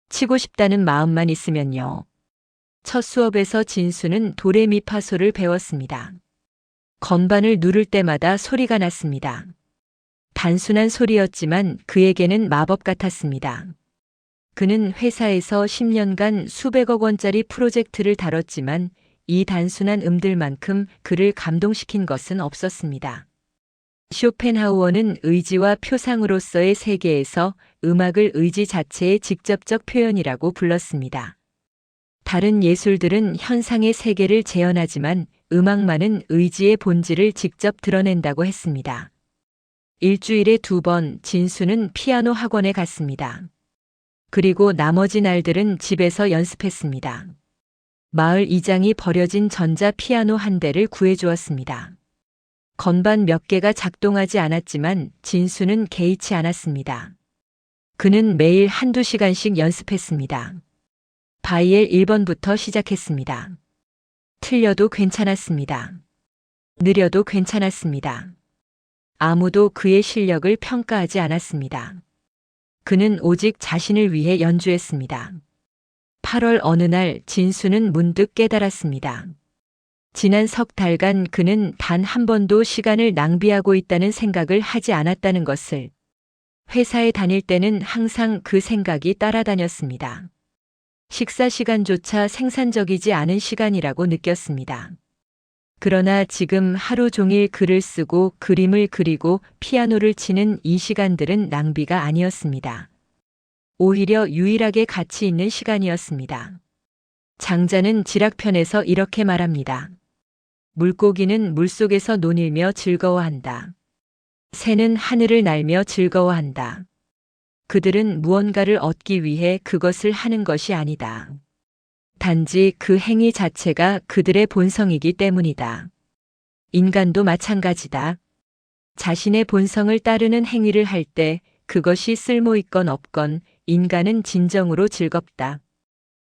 치고 싶다는 마음만 있으면요. 첫 수업에서 진수는 도레미파솔을 배웠습니다. 건반을 누를 때마다 소리가 났습니다. 단순한 소리였지만 그에게는 마법 같았습니다. 그는 회사에서 10년간 수백억 원짜리 프로젝트를 다뤘지만 이 단순한 음들만큼 그를 감동시킨 것은 없었습니다. 쇼펜하우어는 의지와 표상으로서의 세계에서 음악을 의지 자체의 직접적 표현이라고 불렀습니다. 다른 예술들은 현상의 세계를 재현하지만 음악만은 의지의 본질을 직접 드러낸다고 했습니다. 일주일에 2번 진수는 피아노 학원에 갔습니다. 그리고 나머지 날들은 집에서 연습했습니다. 마을 이장이 버려진 전자 피아노 한 대를 구해주었습니다. 건반 몇 개가 작동하지 않았지만 진수는 개의치 않았습니다. 그는 매일 한두 시간씩 연습했습니다. 바이엘 1번부터 시작했습니다. 틀려도 괜찮았습니다. 느려도 괜찮았습니다. 아무도 그의 실력을 평가하지 않았습니다. 그는 오직 자신을 위해 연주했습니다. 8월 어느 날 진수는 문득 깨달았습니다. 지난 석 달간 그는 단 한 번도 시간을 낭비하고 있다는 생각을 하지 않았다는 것을. 회사에 다닐 때는 항상 그 생각이 따라다녔습니다. 식사 시간조차 생산적이지 않은 시간이라고 느꼈습니다. 그러나 지금 하루 종일 글을 쓰고 그림을 그리고 피아노를 치는 이 시간들은 낭비가 아니었습니다. 오히려 유일하게 가치 있는 시간이었습니다. 장자는 지락편에서 이렇게 말합니다. 물고기는 물속에서 논일며 즐거워한다. 새는 하늘을 날며 즐거워한다. 그들은 무언가를 얻기 위해 그것을 하는 것이 아니다. 단지 그 행위 자체가 그들의 본성이기 때문이다. 인간도 마찬가지다. 자신의 본성을 따르는 행위를 할 때 그것이 쓸모 있건 없건 인간은 진정으로 즐겁다.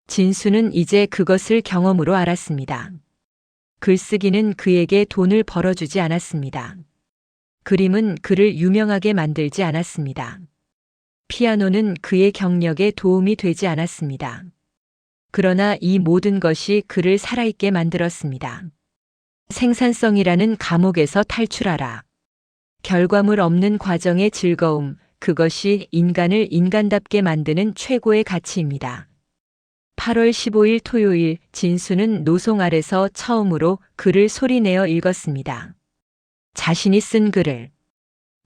진수는 이제 그것을 경험으로 알았습니다. 글쓰기는 그에게 돈을 벌어주지 않았습니다. 그림은 그를 유명하게 만들지 않았습니다. 피아노는 그의 경력에 도움이 되지 않았습니다. 그러나 이 모든 것이 그를 살아있게 만들었습니다. 생산성이라는 감옥에서 탈출하라. 결과물 없는 과정의 즐거움, 그것이 인간을 인간답게 만드는 최고의 가치입니다. 8월 15일 토요일 진수는 노송 아래서 처음으로 글을 소리내어 읽었습니다. 자신이 쓴 글을.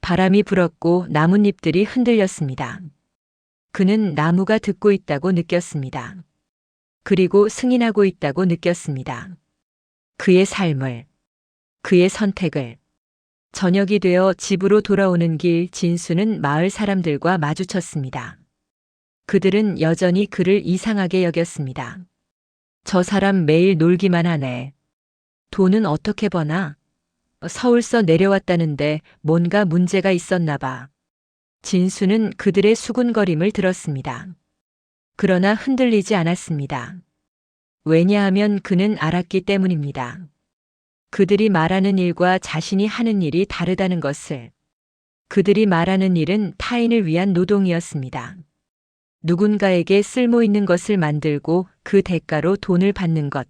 바람이 불었고 나뭇잎들이 흔들렸습니다. 그는 나무가 듣고 있다고 느꼈습니다. 그리고 승인하고 있다고 느꼈습니다. 그의 삶을, 그의 선택을. 저녁이 되어 집으로 돌아오는 길 진수는 마을 사람들과 마주쳤습니다. 그들은 여전히 그를 이상하게 여겼습니다. 저 사람 매일 놀기만 하네. 돈은 어떻게 버나? 서울서 내려왔다는데 뭔가 문제가 있었나 봐. 진수는 그들의 수군거림을 들었습니다. 그러나 흔들리지 않았습니다. 왜냐하면 그는 알았기 때문입니다. 그들이 말하는 일과 자신이 하는 일이 다르다는 것을. 그들이 말하는 일은 타인을 위한 노동이었습니다. 누군가에게 쓸모 있는 것을 만들고 그 대가로 돈을 받는 것.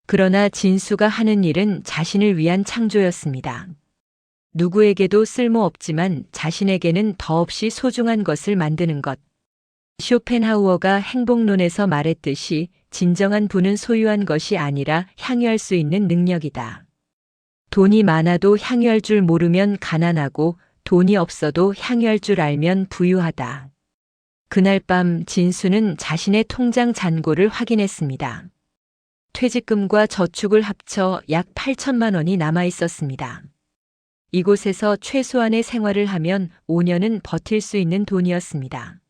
그러나 진수가 하는 일은 자신을 위한 창조였습니다. 누구에게도 쓸모없지만 자신에게는 더없이 소중한 것을 만드는 것. 쇼펜하우어가 행복론에서 말했듯이 진정한 부는 소유한 것이 아니라 향유할 수 있는 능력이다. 돈이 많아도 향유할 줄 모르면 가난하고 돈이 없어도 향유할 줄 알면 부유하다. 그날 밤 진수는 자신의 통장 잔고를 확인했습니다. 퇴직금과 저축을 합쳐 약 8천만 원이 남아 있었습니다. 이곳에서 최소한의 생활을 하면 5년은 버틸 수 있는 돈이었습니다.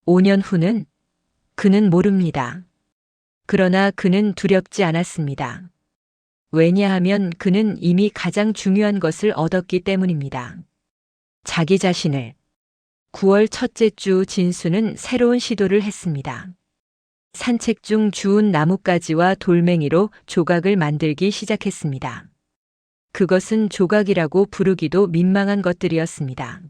5년 후는? 그는 모릅니다. 그러나 그는 두렵지 않았습니다. 왜냐하면 그는 이미 가장 중요한 것을 얻었기 때문입니다. 자기 자신을. 9월 첫째 주 진수는 새로운 시도를 했습니다. 산책 중 주운 나뭇가지와 돌멩이로 조각을 만들기 시작했습니다. 그것은 조각이라고 부르기도 민망한 것들이었습니다.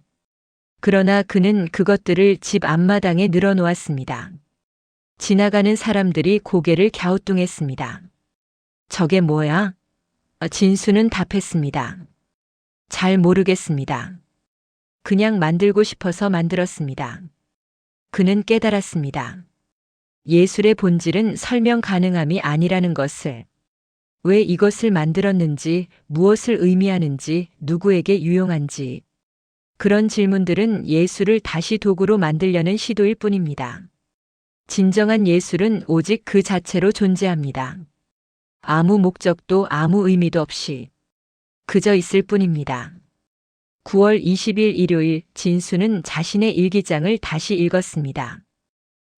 그러나 그는 그것들을 집 앞마당에 늘어놓았습니다. 지나가는 사람들이 고개를 갸우뚱했습니다. 저게 뭐야? 진수는 답했습니다. 잘 모르겠습니다. 그냥 만들고 싶어서 만들었습니다. 그는 깨달았습니다. 예술의 본질은 설명 가능함이 아니라는 것을. 왜 이것을 만들었는지, 무엇을 의미하는지, 누구에게 유용한지. 그런 질문들은 예술을 다시 도구로 만들려는 시도일 뿐입니다. 진정한 예술은 오직 그 자체로 존재합니다. 아무 목적도 아무 의미도 없이 그저 있을 뿐입니다. 9월 20일 일요일 진수는 자신의 일기장을 다시 읽었습니다.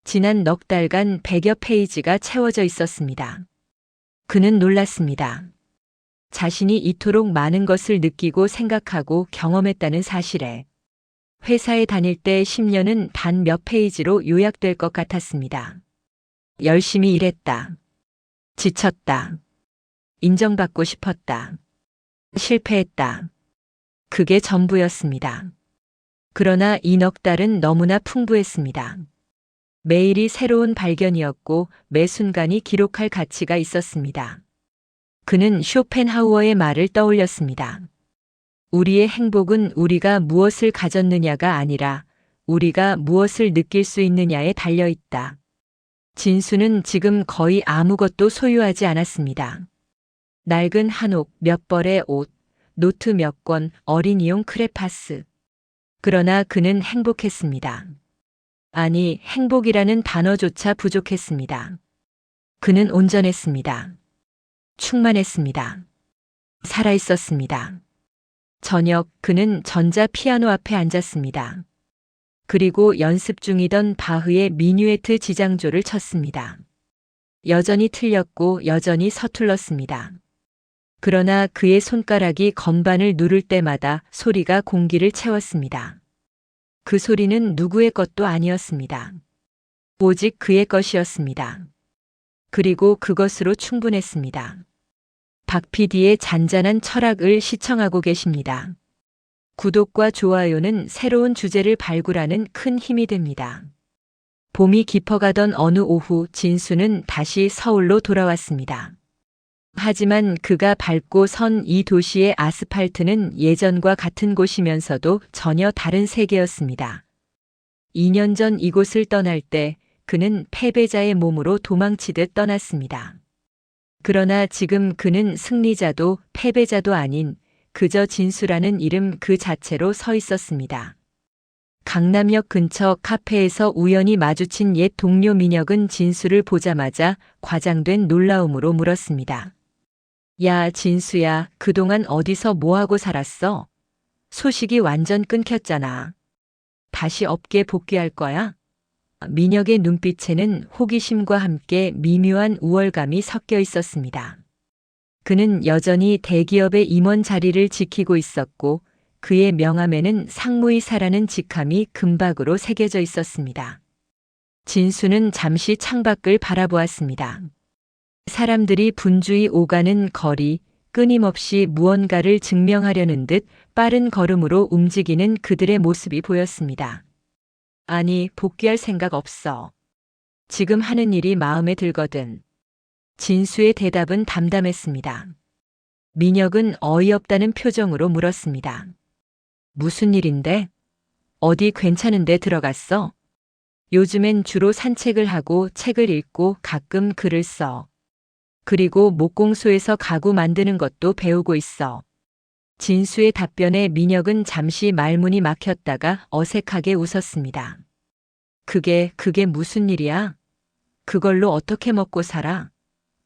지난 넉 달간 100여 페이지가 채워져 있었습니다. 그는 놀랐습니다. 자신이 이토록 많은 것을 느끼고 생각하고 경험했다는 사실에 회사에 다닐 때 10년은 단 몇 페이지로 요약될 것 같았습니다. 열심히 일했다. 지쳤다. 인정받고 싶었다. 실패했다. 그게 전부였습니다. 그러나 이 넉 달은 너무나 풍부했습니다. 매일이 새로운 발견이었고 매 순간이 기록할 가치가 있었습니다. 그는 쇼펜하우어의 말을 떠올렸습니다. 우리의 행복은 우리가 무엇을 가졌느냐가 아니라 우리가 무엇을 느낄 수 있느냐에 달려 있다. 진수는 지금 거의 아무것도 소유하지 않았습니다. 낡은 한옥, 몇 벌의 옷, 노트 몇 권, 어린이용 크레파스. 그러나 그는 행복했습니다. 아니, 행복이라는 단어조차 부족했습니다. 그는 온전했습니다. 충만했습니다. 살아있었습니다. 저녁 그는 전자 피아노 앞에 앉았습니다. 그리고 연습 중이던 바흐의 미뉴에트 지장조를 쳤습니다. 여전히 틀렸고 여전히 서툴렀습니다. 그러나 그의 손가락이 건반을 누를 때마다 소리가 공기를 채웠습니다. 그 소리는 누구의 것도 아니었습니다. 오직 그의 것이었습니다. 그리고 그것으로 충분했습니다. 박 PD의 잔잔한 철학을 시청하고 계십니다. 구독과 좋아요는 새로운 주제를 발굴하는 큰 힘이 됩니다. 봄이 깊어가던 어느 오후 진수는 다시 서울로 돌아왔습니다. 하지만 그가 밟고 선 이 도시의 아스팔트는 예전과 같은 곳이면서도 전혀 다른 세계였습니다. 2년 전 이곳을 떠날 때 그는 패배자의 몸으로 도망치듯 떠났습니다. 그러나 지금 그는 승리자도 패배자도 아닌 그저 진수라는 이름 그 자체로 서 있었습니다. 강남역 근처 카페에서 우연히 마주친 옛 동료 민혁은 진수를 보자마자 과장된 놀라움으로 물었습니다. 야, 진수야, 그동안 어디서 뭐하고 살았어? 소식이 완전 끊겼잖아. 다시 업계 복귀할 거야? 민혁의 눈빛에는 호기심과 함께 미묘한 우월감이 섞여 있었습니다. 그는 여전히 대기업의 임원 자리를 지키고 있었고 그의 명함에는 상무이사라는 직함이 금박으로 새겨져 있었습니다. 진수는 잠시 창밖을 바라보았습니다. 사람들이 분주히 오가는 거리, 끊임없이 무언가를 증명하려는 듯 빠른 걸음으로 움직이는 그들의 모습이 보였습니다. 아니, 복귀할 생각 없어. 지금 하는 일이 마음에 들거든. 진수의 대답은 담담했습니다. 민혁은 어이없다는 표정으로 물었습니다. 무슨 일인데? 어디 괜찮은 데 들어갔어? 요즘엔 주로 산책을 하고 책을 읽고 가끔 글을 써. 그리고 목공소에서 가구 만드는 것도 배우고 있어. 진수의 답변에 민혁은 잠시 말문이 막혔다가 어색하게 웃었습니다. 그게 무슨 일이야? 그걸로 어떻게 먹고 살아?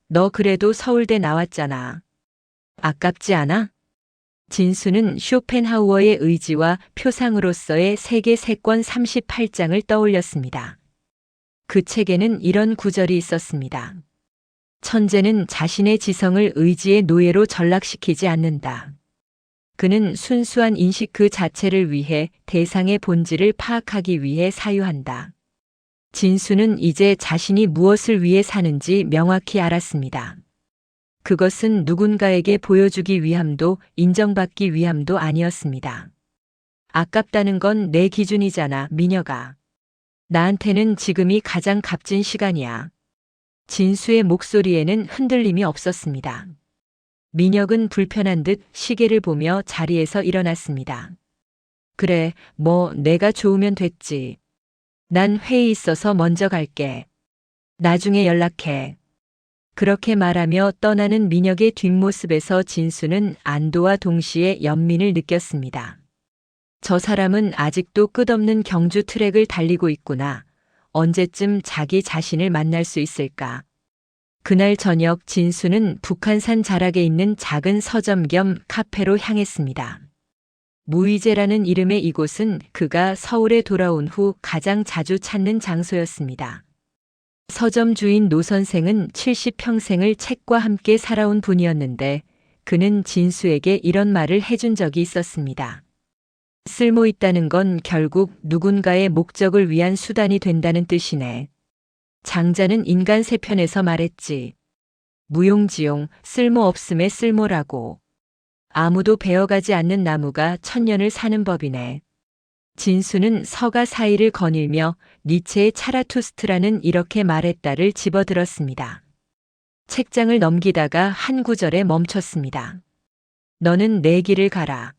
너 그래도 서울대 나왔잖아. 아깝지 않아? 진수는 쇼펜하우어의 의지와 표상으로서의 세계 세권 38장을 떠올렸습니다. 그 책에는 이런 구절이 있었습니다. 천재는 자신의 지성을 의지의 노예로 전락시키지 않는다. 그는 순수한 인식 그 자체를 위해 대상의 본질을 파악하기 위해 사유한다. 진수는 이제 자신이 무엇을 위해 사는지 명확히 알았습니다. 그것은 누군가에게 보여주기 위함도 인정받기 위함도 아니었습니다. 아깝다는 건 내 기준이잖아, 민혁아. 나한테는 지금이 가장 값진 시간이야. 진수의 목소리에는 흔들림이 없었습니다. 민혁은 불편한 듯 시계를 보며 자리에서 일어났습니다. 그래, 뭐 내가 좋으면 됐지. 난 회의 있어서 먼저 갈게. 나중에 연락해. 그렇게 말하며 떠나는 민혁의 뒷모습에서 진수는 안도와 동시에 연민을 느꼈습니다. 저 사람은 아직도 끝없는 경주 트랙을 달리고 있구나. 언제쯤 자기 자신을 만날 수 있을까? 그날 저녁 진수는 북한산 자락에 있는 작은 서점 겸 카페로 향했습니다. 무이제라는 이름의 이곳은 그가 서울에 돌아온 후 가장 자주 찾는 장소였습니다. 서점 주인 노 선생은 70평생을 책과 함께 살아온 분이었는데 그는 진수에게 이런 말을 해준 적이 있었습니다. 쓸모 있다는 건 결국 누군가의 목적을 위한 수단이 된다는 뜻이네. 장자는 인간 세편에서 말했지. 무용지용, 쓸모없음의 쓸모라고. 아무도 베어가지 않는 나무가 천년을 사는 법이네. 진수는 서가 사이를 거닐며 니체의 차라투스트라는 이렇게 말했다를 집어들었습니다. 책장을 넘기다가 한 구절에 멈췄습니다. 너는 내 길을 가라.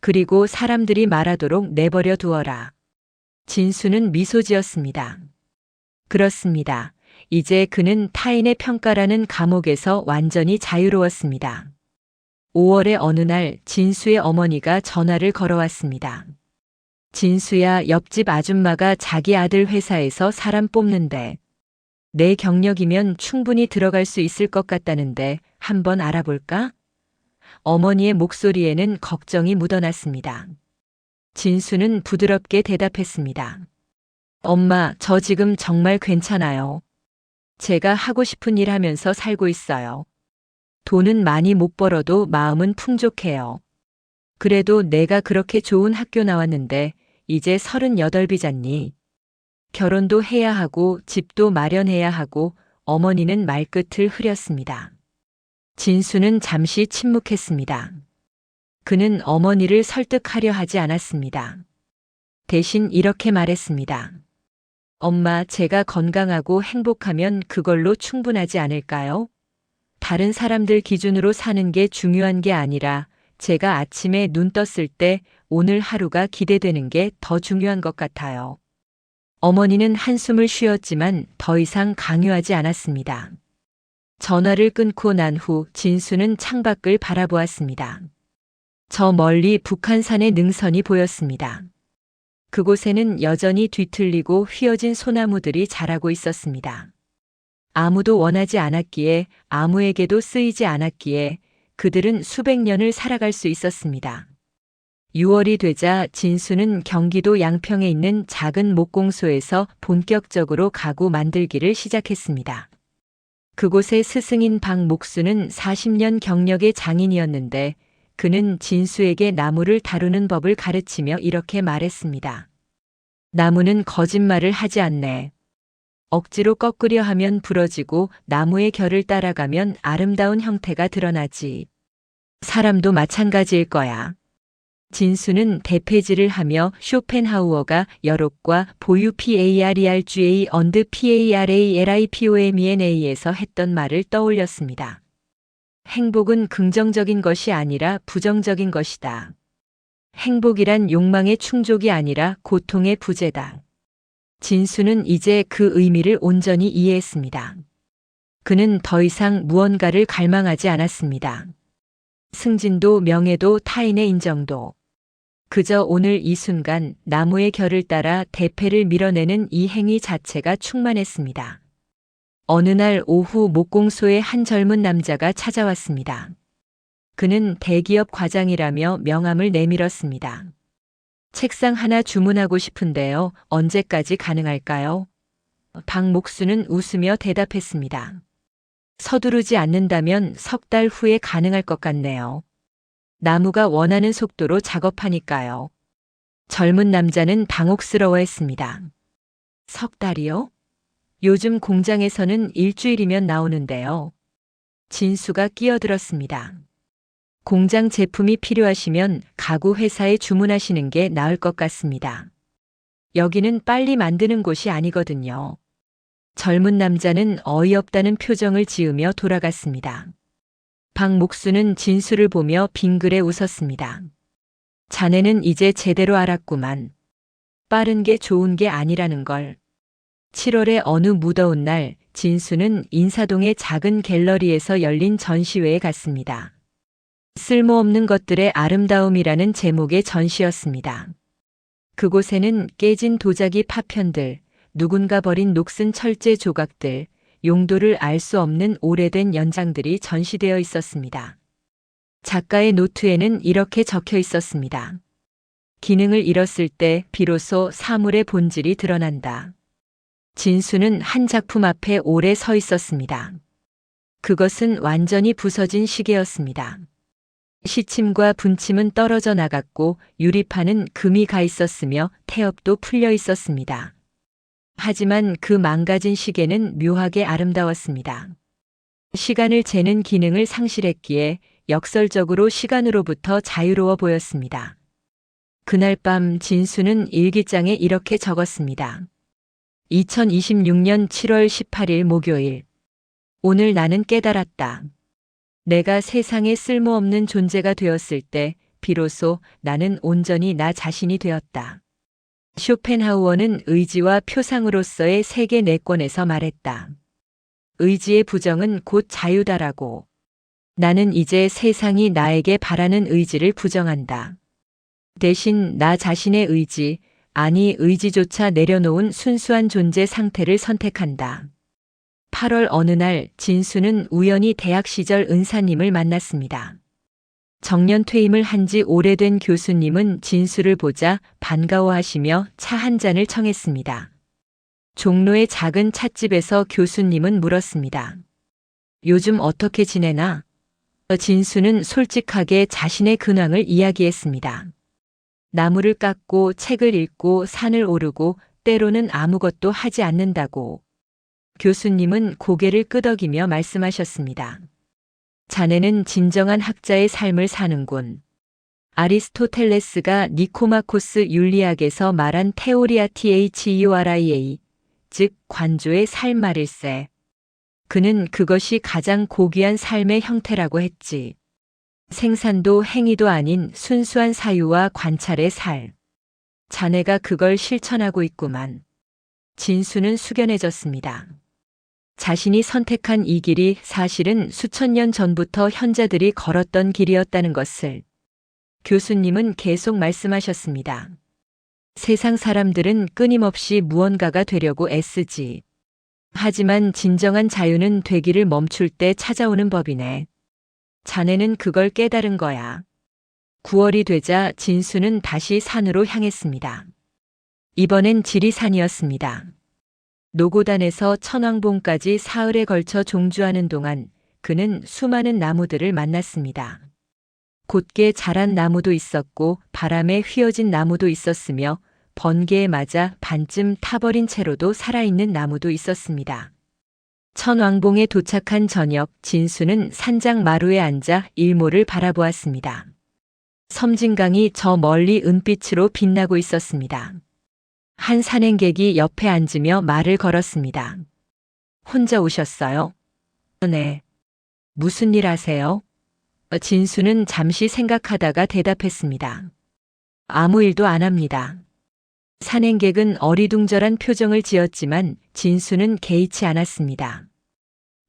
그리고 사람들이 말하도록 내버려 두어라. 진수는 미소 지었습니다. 그렇습니다. 이제 그는 타인의 평가라는 감옥에서 완전히 자유로웠습니다. 5월의 어느 날 진수의 어머니가 전화를 걸어왔습니다. 진수야, 옆집 아줌마가 자기 아들 회사에서 사람 뽑는데 내 경력이면 충분히 들어갈 수 있을 것 같다는데 한번 알아볼까? 어머니의 목소리에는 걱정이 묻어났습니다. 진수는 부드럽게 대답했습니다. 엄마, 저 지금 정말 괜찮아요. 제가 하고 싶은 일 하면서 살고 있어요. 돈은 많이 못 벌어도 마음은 풍족해요. 그래도 내가 그렇게 좋은 학교 나왔는데 이제 38이잖니. 결혼도 해야 하고 집도 마련해야 하고. 어머니는 말끝을 흐렸습니다. 진수는 잠시 침묵했습니다. 그는 어머니를 설득하려 하지 않았습니다. 대신 이렇게 말했습니다. 엄마, 제가 건강하고 행복하면 그걸로 충분하지 않을까요? 다른 사람들 기준으로 사는 게 중요한 게 아니라 제가 아침에 눈 떴을 때 오늘 하루가 기대되는 게 더 중요한 것 같아요. 어머니는 한숨을 쉬었지만 더 이상 강요하지 않았습니다. 전화를 끊고 난 후 진수는 창밖을 바라보았습니다. 저 멀리 북한산의 능선이 보였습니다. 그곳에는 여전히 뒤틀리고 휘어진 소나무들이 자라고 있었습니다. 아무도 원하지 않았기에, 아무에게도 쓰이지 않았기에 그들은 수백 년을 살아갈 수 있었습니다. 6월이 되자 진수는 경기도 양평에 있는 작은 목공소에서 본격적으로 가구 만들기를 시작했습니다. 그곳의 스승인 박목수는 40년 경력의 장인이었는데 그는 진수에게 나무를 다루는 법을 가르치며 이렇게 말했습니다. 나무는 거짓말을 하지 않네. 억지로 꺾으려 하면 부러지고 나무의 결을 따라가면 아름다운 형태가 드러나지. 사람도 마찬가지일 거야. 진수는 대패질을 하며 쇼펜하우어가 여록과 보유 PARERGA 언드 PARALIPOMENA에서 했던 말을 떠올렸습니다. 행복은 긍정적인 것이 아니라 부정적인 것이다. 행복이란 욕망의 충족이 아니라 고통의 부재다. 진수는 이제 그 의미를 온전히 이해했습니다. 그는 더 이상 무언가를 갈망하지 않았습니다. 승진도 명예도 타인의 인정도. 그저 오늘 이 순간 나무의 결을 따라 대패를 밀어내는 이 행위 자체가 충만했습니다. 어느 날 오후 목공소에 한 젊은 남자가 찾아왔습니다. 그는 대기업 과장이라며 명함을 내밀었습니다. 책상 하나 주문하고 싶은데요. 언제까지 가능할까요? 박목수는 웃으며 대답했습니다. 서두르지 않는다면 석 달 후에 가능할 것 같네요. 나무가 원하는 속도로 작업하니까요. 젊은 남자는 당혹스러워했습니다. 석 달이요? 요즘 공장에서는 일주일이면 나오는데요. 진수가 끼어들었습니다. 공장 제품이 필요하시면 가구 회사에 주문하시는 게 나을 것 같습니다. 여기는 빨리 만드는 곳이 아니거든요. 젊은 남자는 어이없다는 표정을 지으며 돌아갔습니다. 박목수는 진수를 보며 빙그레 웃었습니다. 자네는 이제 제대로 알았구만. 빠른 게 좋은 게 아니라는 걸. 7월의 어느 무더운 날, 진수는 인사동의 작은 갤러리에서 열린 전시회에 갔습니다. 쓸모없는 것들의 아름다움이라는 제목의 전시였습니다. 그곳에는 깨진 도자기 파편들, 누군가 버린 녹슨 철제 조각들, 용도를 알 수 없는 오래된 연장들이 전시되어 있었습니다. 작가의 노트에는 이렇게 적혀 있었습니다. 기능을 잃었을 때 비로소 사물의 본질이 드러난다. 진수는 한 작품 앞에 오래 서 있었습니다. 그것은 완전히 부서진 시계였습니다. 시침과 분침은 떨어져 나갔고 유리판은 금이 가 있었으며 태엽도 풀려 있었습니다. 하지만 그 망가진 시계는 묘하게 아름다웠습니다. 시간을 재는 기능을 상실했기에 역설적으로 시간으로부터 자유로워 보였습니다. 그날 밤 진수는 일기장에 이렇게 적었습니다. 2026년 7월 18일 목요일. 오늘 나는 깨달았다. 내가 세상에 쓸모없는 존재가 되었을 때 비로소 나는 온전히 나 자신이 되었다. 쇼펜하우어는 의지와 표상으로서의 세계 4권에서 말했다. 의지의 부정은 곧 자유다라고. 나는 이제 세상이 나에게 바라는 의지를 부정한다. 대신 나 자신의 의지, 아니 의지조차 내려놓은 순수한 존재 상태를 선택한다. 8월 어느 날 진수는 우연히 대학 시절 은사님을 만났습니다. 정년 퇴임을 한 지 오래된 교수님은 진수를 보자 반가워하시며 차 한 잔을 청했습니다. 종로의 작은 찻집에서 교수님은 물었습니다. 요즘 어떻게 지내나? 진수는 솔직하게 자신의 근황을 이야기했습니다. 나무를 깎고 책을 읽고 산을 오르고 때로는 아무것도 하지 않는다고. 교수님은 고개를 끄덕이며 말씀하셨습니다. 자네는 진정한 학자의 삶을 사는군. 아리스토텔레스가 니코마코스 윤리학에서 말한 테오리아 theoria, 즉 관조의 삶 말일세. 그는 그것이 가장 고귀한 삶의 형태라고 했지. 생산도 행위도 아닌 순수한 사유와 관찰의 살. 자네가 그걸 실천하고 있구만. 진수는 숙연해졌습니다. 자신이 선택한 이 길이 사실은 수천 년 전부터 현자들이 걸었던 길이었다는 것을 교수님은 계속 말씀하셨습니다. 세상 사람들은 끊임없이 무언가가 되려고 애쓰지. 하지만 진정한 자유는 되기를 멈출 때 찾아오는 법이네. 자네는 그걸 깨달은 거야. 9월이 되자 진수는 다시 산으로 향했습니다. 이번엔 지리산이었습니다. 노고단에서 천왕봉까지 사흘에 걸쳐 종주하는 동안 그는 수많은 나무들을 만났습니다. 곧게 자란 나무도 있었고 바람에 휘어진 나무도 있었으며 번개에 맞아 반쯤 타버린 채로도 살아있는 나무도 있었습니다. 천왕봉에 도착한 저녁 진수는 산장 마루에 앉아 일몰을 바라보았습니다. 섬진강이 저 멀리 은빛으로 빛나고 있었습니다. 한 산행객이 옆에 앉으며 말을 걸었습니다. 혼자 오셨어요? 네. 무슨 일 하세요? 진수는 잠시 생각하다가 대답했습니다. 아무 일도 안 합니다. 산행객은 어리둥절한 표정을 지었지만 진수는 개의치 않았습니다.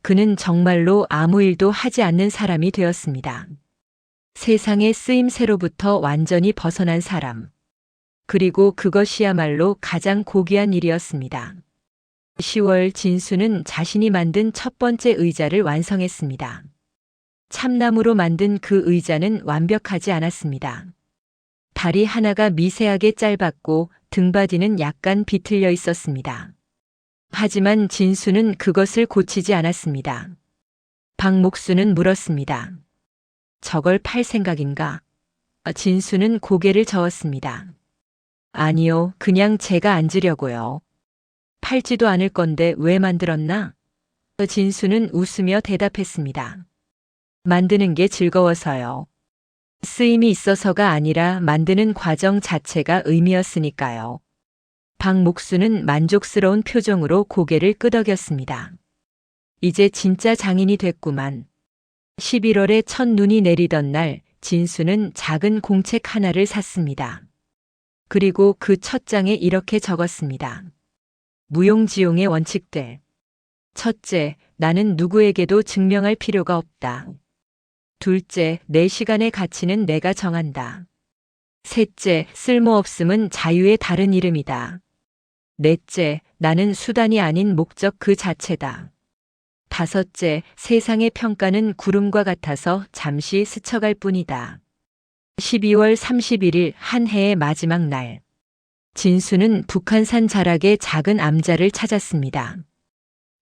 그는 정말로 아무 일도 하지 않는 사람이 되었습니다. 세상의 쓰임새로부터 완전히 벗어난 사람. 그리고 그것이야말로 가장 고귀한 일이었습니다. 10월 진수는 자신이 만든 첫 번째 의자를 완성했습니다. 참나무로 만든 그 의자는 완벽하지 않았습니다. 다리 하나가 미세하게 짧았고 등받이는 약간 비틀려 있었습니다. 하지만 진수는 그것을 고치지 않았습니다. 박목수는 물었습니다. 저걸 팔 생각인가? 진수는 고개를 저었습니다. 아니요, 그냥 제가 앉으려고요. 팔지도 않을 건데 왜 만들었나? 진수는 웃으며 대답했습니다. 만드는 게 즐거워서요. 쓰임이 있어서가 아니라 만드는 과정 자체가 의미였으니까요. 박목수는 만족스러운 표정으로 고개를 끄덕였습니다. 이제 진짜 장인이 됐구만. 11월에 첫 눈이 내리던 날 진수는 작은 공책 하나를 샀습니다. 그리고 그 첫 장에 이렇게 적었습니다. 무용지용의 원칙들. 첫째, 나는 누구에게도 증명할 필요가 없다. 둘째, 내 시간의 가치는 내가 정한다. 셋째, 쓸모없음은 자유의 다른 이름이다. 넷째, 나는 수단이 아닌 목적 그 자체다. 다섯째, 세상의 평가는 구름과 같아서 잠시 스쳐갈 뿐이다. 12월 31일 한 해의 마지막 날. 진수는 북한산 자락의 작은 암자를 찾았습니다.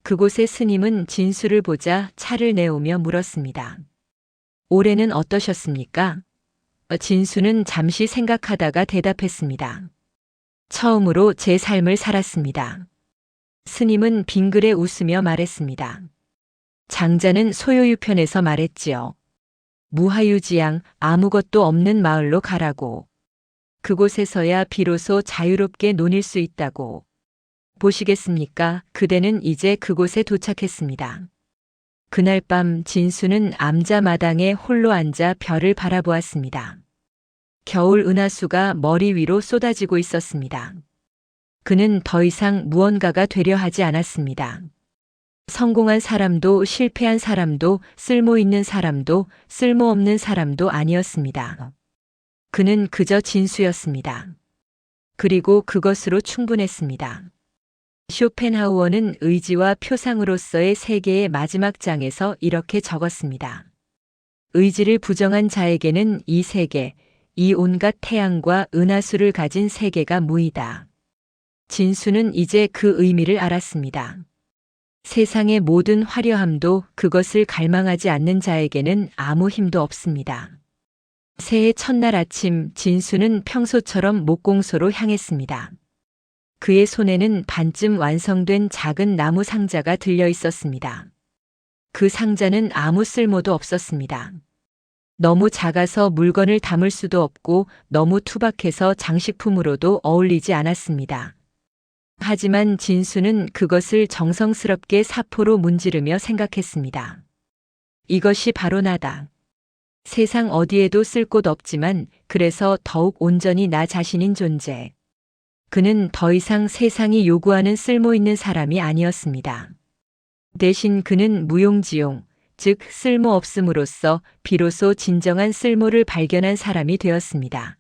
그곳의 스님은 진수를 보자 차를 내오며 물었습니다. 올해는 어떠셨습니까? 진수는 잠시 생각하다가 대답했습니다. 처음으로 제 삶을 살았습니다. 스님은 빙그레 웃으며 말했습니다. 장자는 소요유편에서 말했지요. 무하유지양 아무것도 없는 마을로 가라고. 그곳에서야 비로소 자유롭게 논일 수 있다고. 보시겠습니까? 그대는 이제 그곳에 도착했습니다. 그날 밤 진수는 암자마당에 홀로 앉아 별을 바라보았습니다. 겨울 은하수가 머리 위로 쏟아지고 있었습니다. 그는 더 이상 무언가가 되려 하지 않았습니다. 성공한 사람도 실패한 사람도 쓸모 있는 사람도 쓸모없는 사람도 아니었습니다. 그는 그저 진수였습니다. 그리고 그것으로 충분했습니다. 쇼펜하우어는 의지와 표상으로서의 세계의 마지막 장에서 이렇게 적었습니다. 의지를 부정한 자에게는 이 세계, 이 온갖 태양과 은하수를 가진 세계가 무이다. 진수는 이제 그 의미를 알았습니다. 세상의 모든 화려함도 그것을 갈망하지 않는 자에게는 아무 힘도 없습니다. 새해 첫날 아침 진수는 평소처럼 목공소로 향했습니다. 그의 손에는 반쯤 완성된 작은 나무 상자가 들려 있었습니다. 그 상자는 아무 쓸모도 없었습니다. 너무 작아서 물건을 담을 수도 없고 너무 투박해서 장식품으로도 어울리지 않았습니다. 하지만 진수는 그것을 정성스럽게 사포로 문지르며 생각했습니다. 이것이 바로 나다. 세상 어디에도 쓸 곳 없지만 그래서 더욱 온전히 나 자신인 존재. 그는 더 이상 세상이 요구하는 쓸모 있는 사람이 아니었습니다. 대신 그는 무용지용, 즉 쓸모 없음으로써 비로소 진정한 쓸모를 발견한 사람이 되었습니다.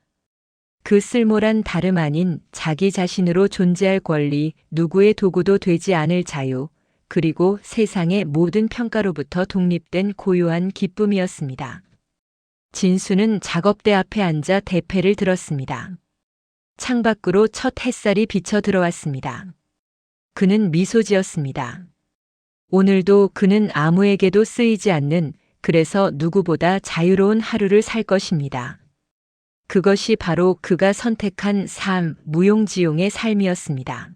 그 쓸모란 다름 아닌 자기 자신으로 존재할 권리, 누구의 도구도 되지 않을 자유, 그리고 세상의 모든 평가로부터 독립된 고요한 기쁨이었습니다. 진수는 작업대 앞에 앉아 대패를 들었습니다. 창밖으로 첫 햇살이 비쳐 들어왔습니다. 그는 미소 지었습니다. 오늘도 그는 아무에게도 쓰이지 않는, 그래서 누구보다 자유로운 하루를 살 것입니다. 그것이 바로 그가 선택한 삶, 무용지용의 삶이었습니다.